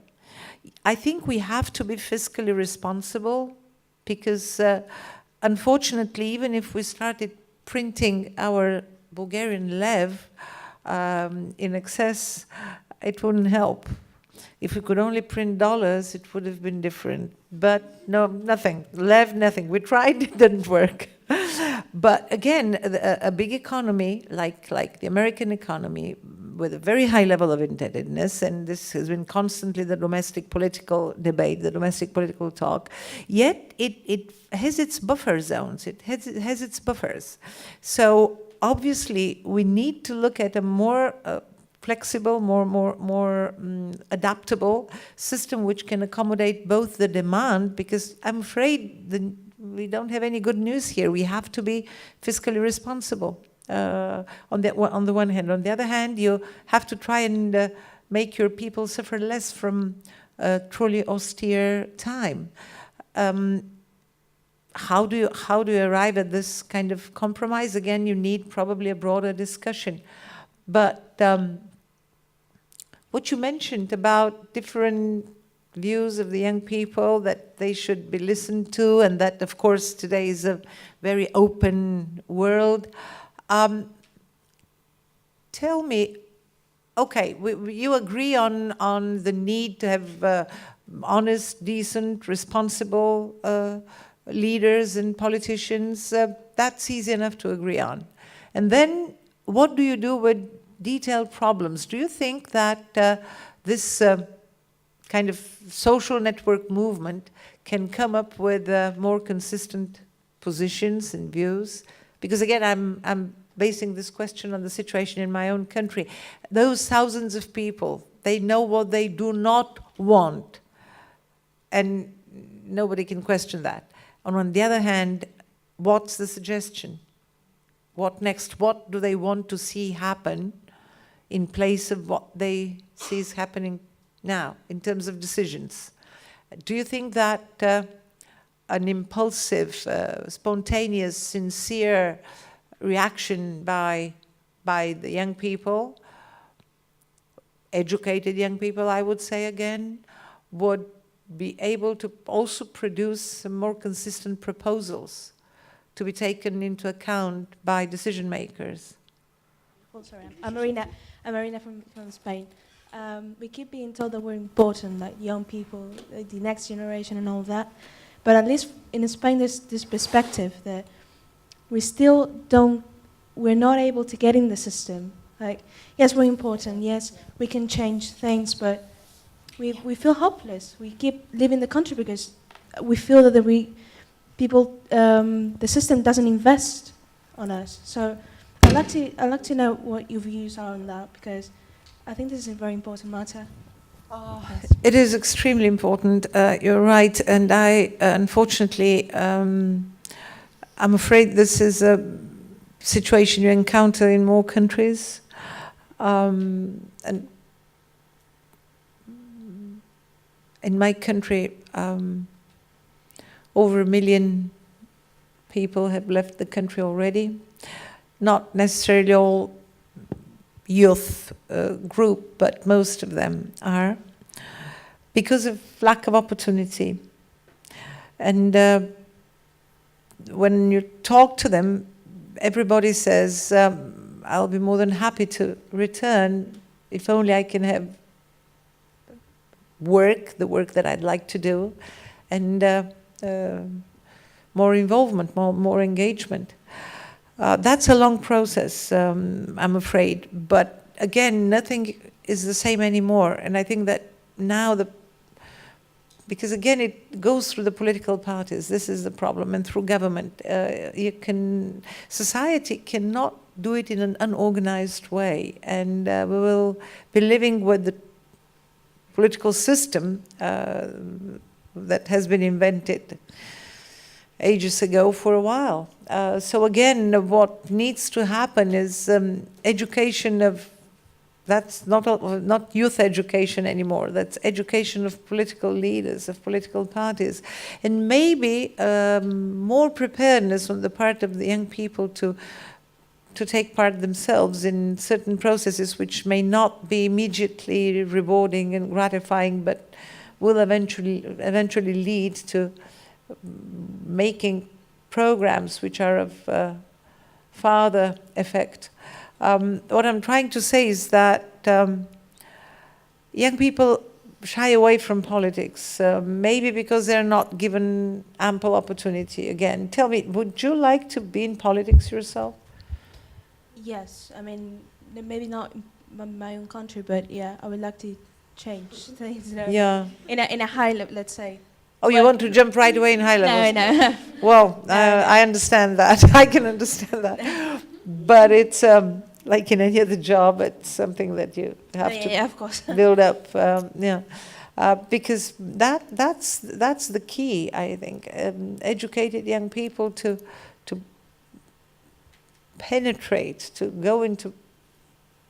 I think we have to be fiscally responsible, because unfortunately, even if we started printing our Bulgarian lev in excess, it wouldn't help. If we could only print dollars, it would have been different. But no, nothing. Lev, nothing. We tried, it didn't work. But again, a big economy like the American economy, with a very high level of indebtedness, and this has been constantly the domestic political debate, the domestic political talk, yet it has its buffer zones, it has its buffers. So obviously we need to look at a more flexible, more adaptable system which can accommodate both the demand, because I'm afraid we don't have any good news here. We have to be fiscally responsible on the one hand. On the other hand, you have to try and make your people suffer less from a truly austere time. How do you arrive at this kind of compromise? Again, you need probably a broader discussion. But what you mentioned about different views of the young people, that they should be listened to, and that, of course, today is a very open world. Tell me, okay, you agree on the need to have honest, decent, responsible leaders and politicians. That's easy enough to agree on. And then what do you do with detailed problems? Do you think that this kind of social network movement can come up with more consistent positions and views? Because again, I'm basing this question on the situation in my own country. Those thousands of people, they know what they do not want, and nobody can question that. And on the other hand, what's the suggestion? What next? What do they want to see happen in place of what they see is happening now in terms of decisions? Do you think that an impulsive, spontaneous, sincere reaction by the young people, educated young people, I would say again, would be able to also produce some more consistent proposals to be taken into account by decision makers? Oh, sorry, I'm Marina from Spain. We keep being told that we're important, like young people, the next generation and all of that. But at least in Spain, there's this perspective that we're not able to get in the system. Like, yes, we're important, yes, we can change things, but we feel hopeless. We keep leaving the country because we feel that the system doesn't invest on us. So I'd like to know what your views are on that, because I think this is a very important matter. It is extremely important, you're right, and I, unfortunately, I'm afraid this is a situation you encounter in more countries. And in my country, over 1 million people have left the country already. Not necessarily all youth group, but most of them are, because of lack of opportunity. And when you talk to them, everybody says, I'll be more than happy to return if only I can have the work that I'd like to do, and more involvement, more engagement. That's a long process, I'm afraid. But again, nothing is the same anymore. And I think that now because again, it goes through the political parties. This is the problem, and through government. Society cannot do it in an unorganized way, and we will be living with the political system that has been invented ages ago for a while. So again, what needs to happen is education of, that's not youth education anymore, that's education of political leaders, of political parties, and maybe more preparedness on the part of the young people to take part themselves in certain processes which may not be immediately rewarding and gratifying, but will eventually lead to making programs which are of farther effect. What I'm trying to say is that young people shy away from politics, maybe because they're not given ample opportunity. Again, tell me, would you like to be in politics yourself? Yes, I mean, maybe not in my own country, but yeah, I would like to change things. You know, yeah. In a high level, let's say. Oh, you want to jump right away in high levels? No. Well, I understand that. I can understand that. But it's like in any other job, it's something that you have to of course. build up. Because that's the key, I think. Educated young people to penetrate, to go into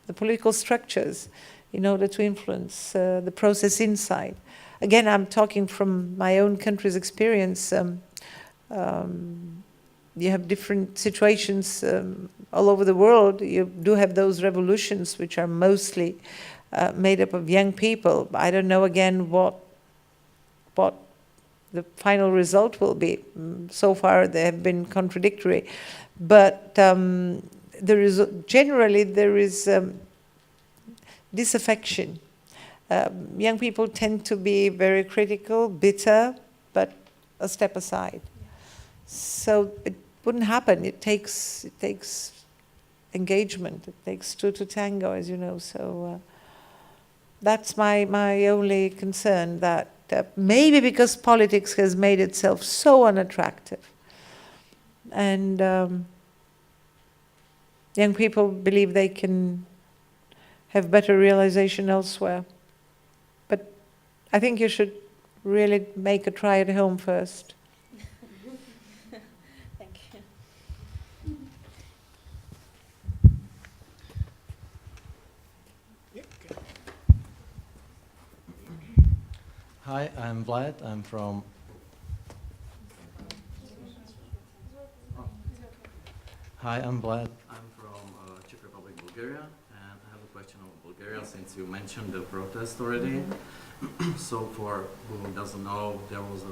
the political structures, in order to influence the process inside. Again, I'm talking from my own country's experience. You have different situations all over the world. You do have those revolutions which are mostly made up of young people. I don't know again what the final result will be. So far they have been contradictory, but there is disaffection. Young people tend to be very critical, bitter, but a step aside. So it wouldn't happen. It takes engagement. It takes two to tango, as you know. So that's my only concern, that maybe because politics has made itself so unattractive, and young people believe they can have better realization elsewhere. But I think you should really make a try at home first. Thank you. Hi, I'm Vlad. I'm from Czech Republic, Bulgaria, and I have a question on Bulgaria since you mentioned the protest already. So for who doesn't know, there was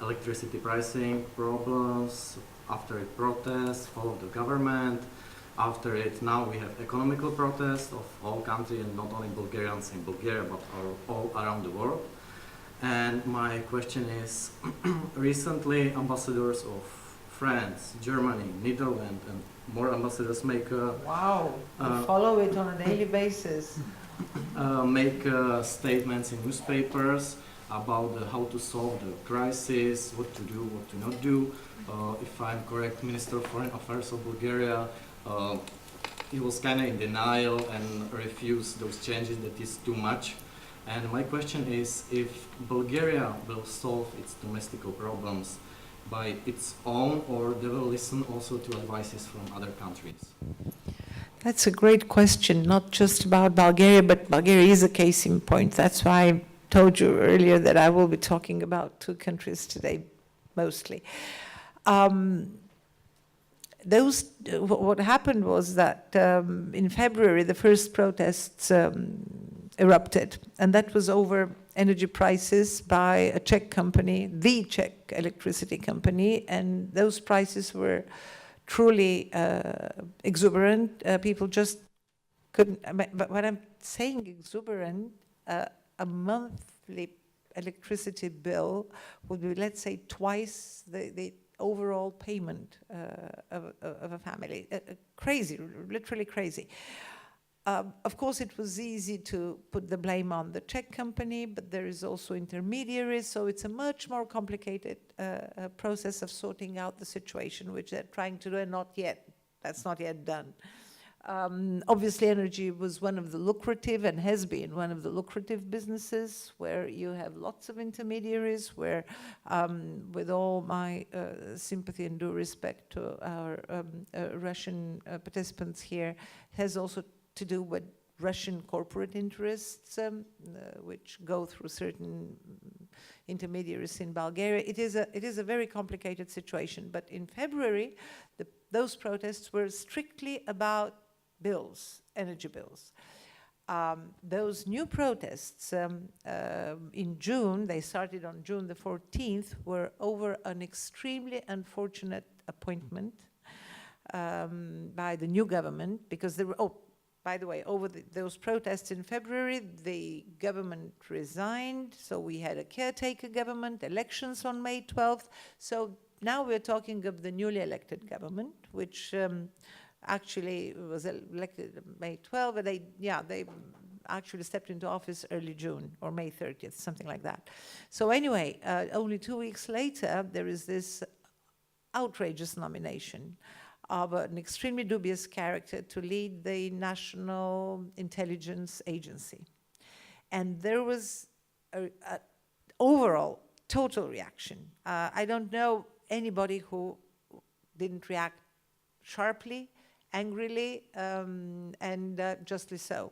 electricity pricing problems. After it protests, followed the government. After it, now we have economical protests of whole country, and not only Bulgarians in Bulgaria, but all around the world. And my question is, recently ambassadors of France, Germany, Netherlands, and more ambassadors make Wow, you follow it on a daily basis. make statements in newspapers about how to solve the crisis, what to do, what to not do. If I'm correct, Minister of Foreign Affairs of Bulgaria, he was kind of in denial and refused those changes, that is too much. And my question is, if Bulgaria will solve its domestic problems by its own, or they will listen also to advices from other countries? That's a great question, not just about Bulgaria, but Bulgaria is a case in point. That's why I told you earlier that I will be talking about two countries today, mostly. What happened was that in February, the first protests erupted, and that was over energy prices by a Czech company, the Czech electricity company, and those prices were truly exuberant. People just couldn't, but when I'm saying exuberant, a monthly electricity bill would be, let's say, twice the overall payment of a family. Crazy, literally crazy. Of course, it was easy to put the blame on the Czech company, but there is also intermediaries, so it's a much more complicated process of sorting out the situation, which they're trying to do, and that's not yet done. Obviously, energy was one of the lucrative, and has been one of the lucrative businesses, where you have lots of intermediaries, where, with all my sympathy and due respect to our Russian participants here, has also to do with Russian corporate interests, which go through certain intermediaries in Bulgaria. It is a very complicated situation. But in February, those protests were strictly about bills, energy bills. Those new protests in June, they started on June the 14th, were over an extremely unfortunate appointment by the new government, because there were, by the way, over those protests in February, the government resigned, so we had a caretaker government, elections on May 12th. So now we're talking of the newly elected government, which actually was elected May 12th, but they actually stepped into office early June, or May 30th, something like that. So anyway, only 2 weeks later, there is this outrageous nomination of an extremely dubious character to lead the National Intelligence Agency. And there was an overall total reaction. I don't know anybody who didn't react sharply, angrily, and justly so.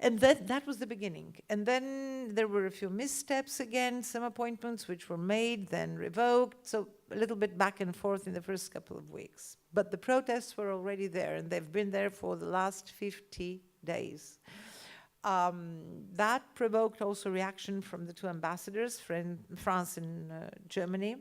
And that was the beginning. And then there were a few missteps again, some appointments which were made, then revoked. So a little bit back and forth in the first couple of weeks. But the protests were already there, and they've been there for the last 50 days. That provoked also reaction from the two ambassadors, France and Germany,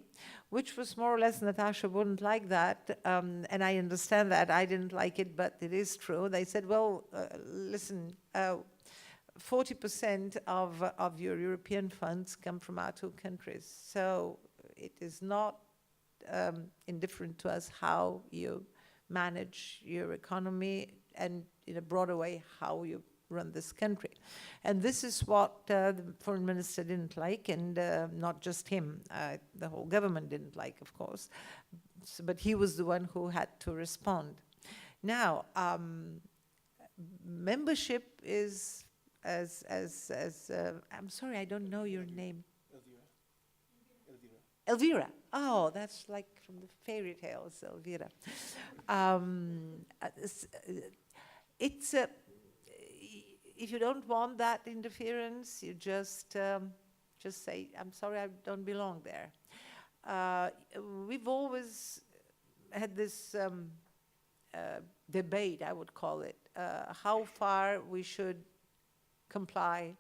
which was more or less, Natasha wouldn't like that, and I understand that. I didn't like it, but it is true. They said, well, listen, 40% of your European funds come from our two countries, so it is not indifferent to us how you manage your economy, and in a broader way, how you run this country. And this is what the foreign minister didn't like, and not just him, the whole government didn't like, of course, but he was the one who had to respond. Now, membership is, I'm sorry, I don't know your name. Elvira. Oh, that's like from the fairy tales, Elvira. It's a, if you don't want that interference, you just say, I'm sorry, I don't belong there. We've always had this debate, I would call it, how far we should comply,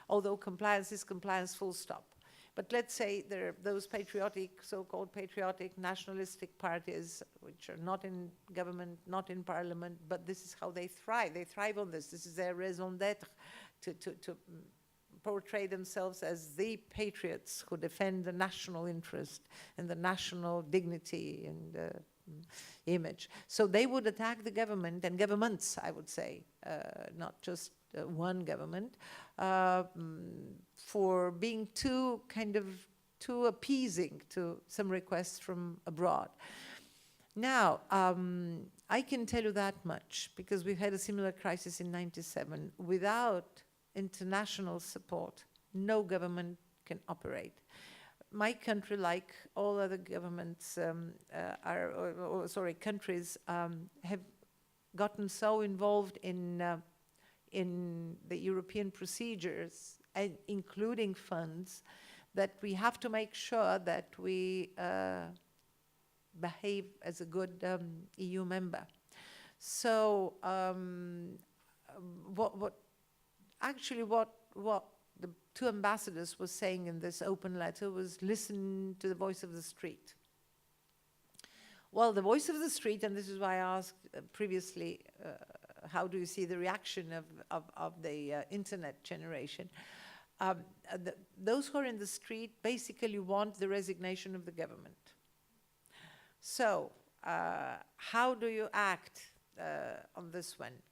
although compliance is compliance full stop. But let's say there are those patriotic, so-called patriotic, nationalistic parties, which are not in government, not in parliament, but this is how they thrive. They thrive on this. This is their raison d'être, to portray themselves as the patriots who defend the national interest and the national dignity and image. So they would attack the government and governments, I would say, not just one government, for being too appeasing to some requests from abroad. Now, I can tell you that much, because we've had a similar crisis in '97. Without international support, no government can operate. My country, like all other governments, countries, have gotten so involved in the European procedures, and including funds, that we have to make sure that we behave as a good EU member. So what the two ambassadors were saying in this open letter was, listen to the voice of the street. Well, the voice of the street, and this is why I asked previously, how do you see the reaction of the internet generation? Those who are in the street basically want the resignation of the government. So how do you act on this one?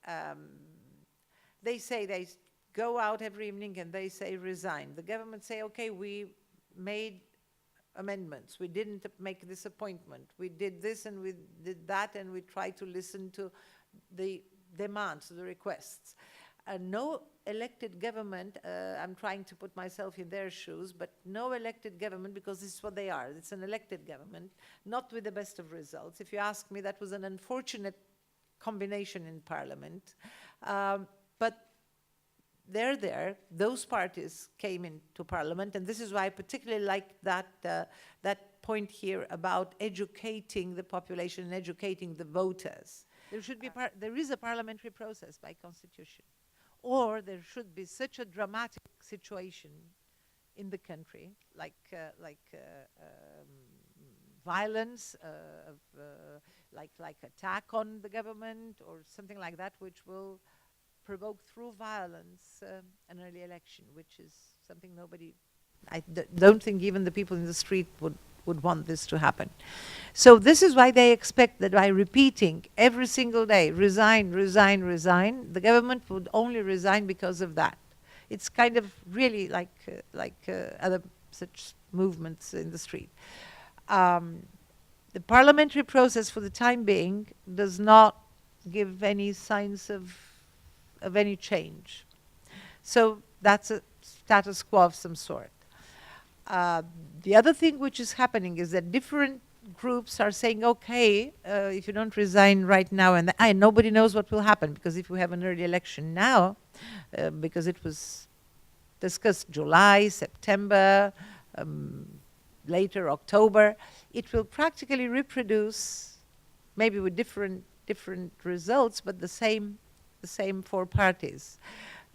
They say they go out every evening and they say resign. The government say, okay, we made amendments. We didn't make this appointment. We did this and we did that, and we tried to listen to the demands, the requests. No elected government, I'm trying to put myself in their shoes, but no elected government, because this is what they are. It's an elected government, not with the best of results. If you ask me, that was an unfortunate combination in parliament. But they're there. Those parties came into parliament, and this is why I particularly like that point here about educating the population and educating the voters. There should be there is a parliamentary process by constitution, or there should be such a dramatic situation in the country, like violence, like attack on the government or something like that, which will provoke through violence an early election, which is something nobody, I don't think even the people in the street would want this to happen. So this is why they expect that by repeating every single day, resign, resign, resign, the government would only resign because of that. It's kind of really like other such movements in the street. The parliamentary process for the time being does not give any signs of any change. So that's a status quo of some sort. The other thing which is happening is that different groups are saying, okay, if you don't resign right now, and nobody knows what will happen, because if we have an early election now, because it was discussed July, September, later October, it will practically reproduce, maybe with different results, but the same four parties.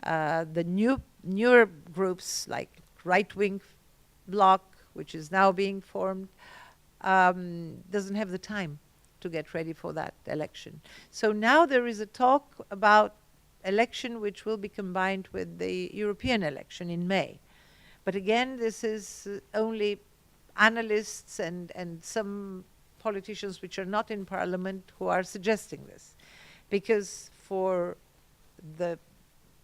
The newer groups like right-wing bloc, which is now being formed, doesn't have the time to get ready for that election. So now there is a talk about election which will be combined with the European election in May. But again, this is only analysts and some politicians which are not in parliament who are suggesting this. Because for the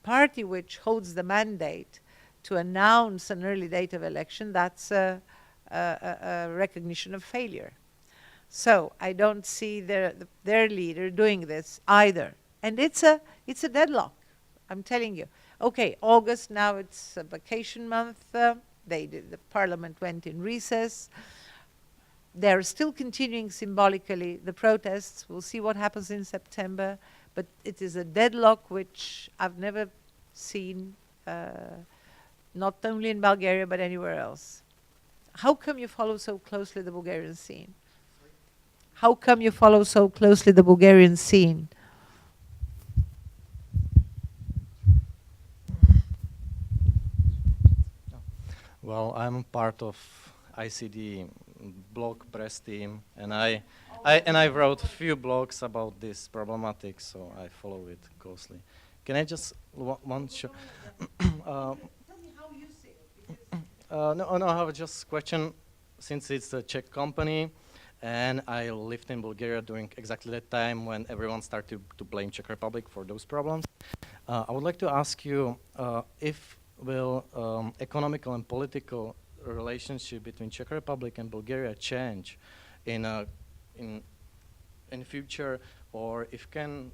party which holds the mandate to announce an early date of election, that's a recognition of failure. So I don't see their leader doing this either. And it's a deadlock, I'm telling you. Okay, August, now it's a vacation month. The parliament went in recess. They're still continuing symbolically the protests. We'll see what happens in September. But it is a deadlock which I've never seen, not only in Bulgaria, but anywhere else. How come you follow so closely the Bulgarian scene? How come you follow so closely the Bulgarian scene? Well, I'm part of ICD blog press team, and I wrote a few blogs about this problematic, so I follow it closely. Can I just one show? Tell me how you see it. No, I have just a question. Since it's a Czech company, and I lived in Bulgaria during exactly that time when everyone started to blame Czech Republic for those problems, I would like to ask you if will economical and political relationship between Czech Republic and Bulgaria change in future, or if can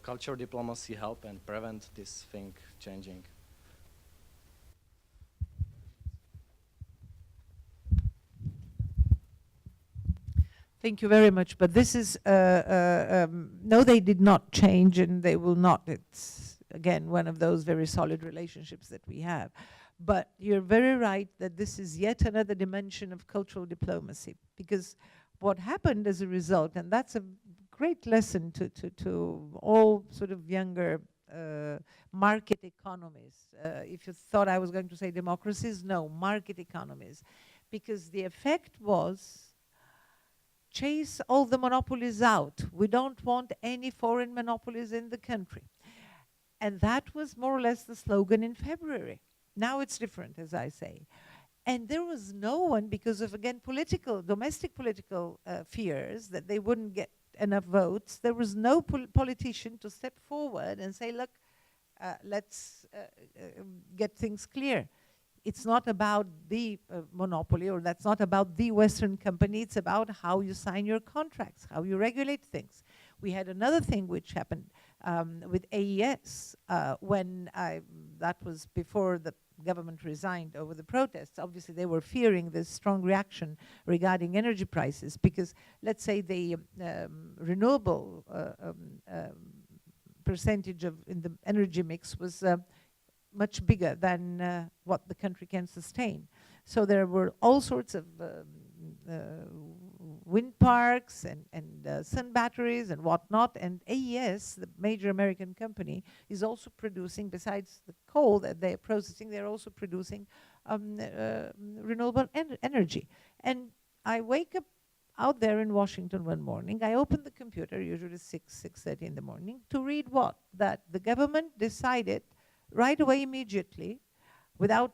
cultural diplomacy help and prevent this thing changing? Thank you very much. But this is, no, they did not change, and they will not. It's, again, one of those very solid relationships that we have. But you're very right that this is yet another dimension of cultural diplomacy, because what happened as a result, and that's a great lesson to all sort of younger market economies. If you thought I was going to say democracies, no, market economies. Because the effect was chase all the monopolies out. We don't want any foreign monopolies in the country. And that was more or less the slogan in February. Now it's different, as I say. And there was no one, because of, again, domestic political fears that they wouldn't get enough votes, there was no politician to step forward and say, look, let's get things clear. It's not about the monopoly, or that's not about the Western company. It's about how you sign your contracts, how you regulate things. We had another thing which happened with AES when that was before the government resigned over the protests. Obviously, they were fearing this strong reaction regarding energy prices, because let's say the renewable percentage in the energy mix was much bigger than what the country can sustain. So there were all sorts of wind parks and sun batteries and whatnot, and AES, the major American company, is also producing, besides the coal that they're processing, they're also producing renewable energy. And I wake up out there in Washington one morning, I open the computer, usually 6:30 in the morning, to read what? That the government decided right away, immediately, without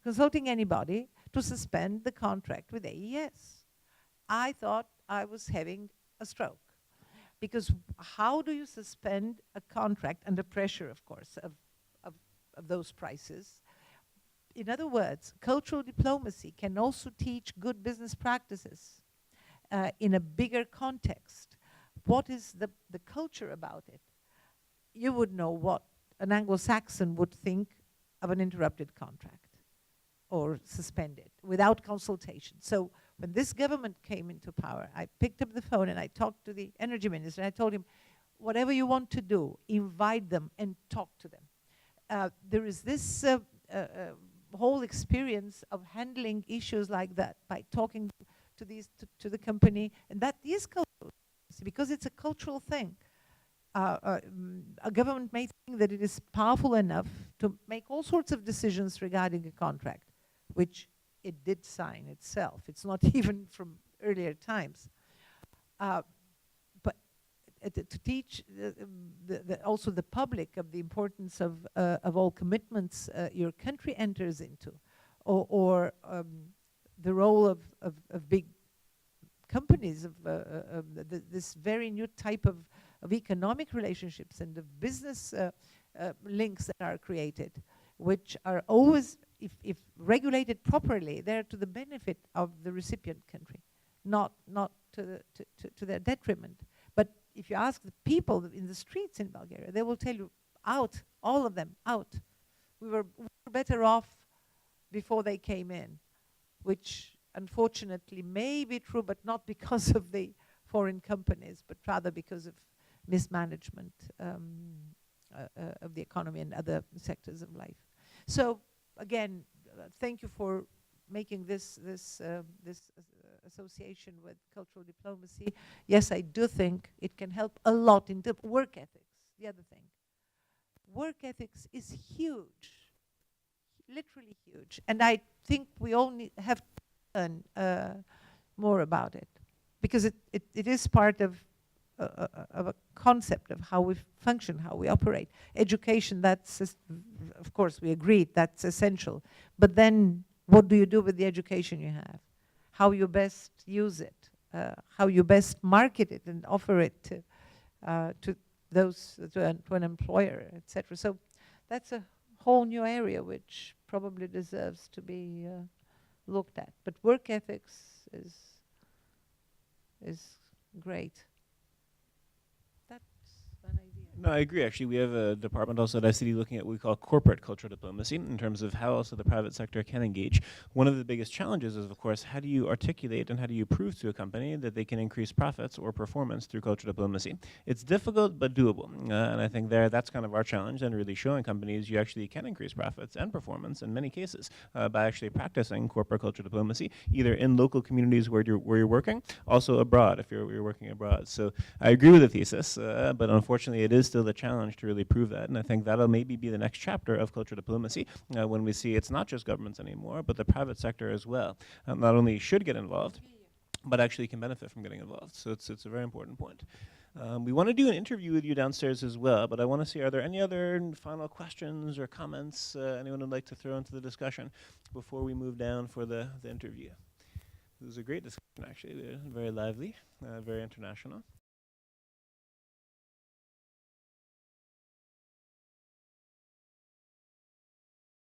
consulting anybody, to suspend the contract with AES. I thought I was having a stroke. Because how do you suspend a contract under pressure, of course, of those prices? In other words, cultural diplomacy can also teach good business practices in a bigger context. What is the culture about it? You would know what an Anglo-Saxon would think of an interrupted contract or suspended without consultation. So When this government came into power, I picked up the phone and I talked to the energy minister. And I told him, whatever you want to do, invite them and talk to them. There is this whole experience of handling issues like that by talking to the company, and that is cultural, because it's a cultural thing. A government may think that it is powerful enough to make all sorts of decisions regarding a contract, which it did sign itself. It's not even from earlier times. But to teach also the public of the importance of all commitments your country enters into, or the role of big companies, of this very new type of economic relationships and of business links that are created, which are always, if regulated properly, they're to the benefit of the recipient country, not to their detriment. But if you ask the people in the streets in Bulgaria, they will tell you, out, all of them, out. We were better off before they came in, which unfortunately may be true, but not because of the foreign companies, but rather because of mismanagement of the economy and other sectors of life. So again, thank you for making this association with cultural diplomacy. Yes, I do think it can help a lot in the work ethics. The other thing, work ethics is huge, literally huge, and I think we all have to learn more about it, because it is part of a concept of how we function, how we operate. Education, that's, of course, we agreed, that's essential. But then what do you do with the education you have? How you best use it, how you best market it and offer it to an employer, etc. So that's a whole new area which probably deserves to be looked at. But work ethics is great. An idea. No, I agree. Actually, we have a department also at ICT looking at what we call corporate cultural diplomacy in terms of how also the private sector can engage. One of the biggest challenges is, of course, how do you articulate and how do you prove to a company that they can increase profits or performance through cultural diplomacy? It's difficult, but doable. And I think that's kind of our challenge, and really showing companies you actually can increase profits and performance in many cases by actually practicing corporate cultural diplomacy, either in local communities where you're working, also abroad if you're working abroad. So I agree with the thesis, but unfortunately it is still a challenge to really prove that, and I think that'll maybe be the next chapter of cultural diplomacy when we see it's not just governments anymore, but the private sector as well. Not only should get involved, but actually can benefit from getting involved. So it's a very important point. We want to do an interview with you downstairs as well, but I want to see, are there any other final questions or comments anyone would like to throw into the discussion before we move down for the interview? It was a great discussion, actually. Very lively, very international.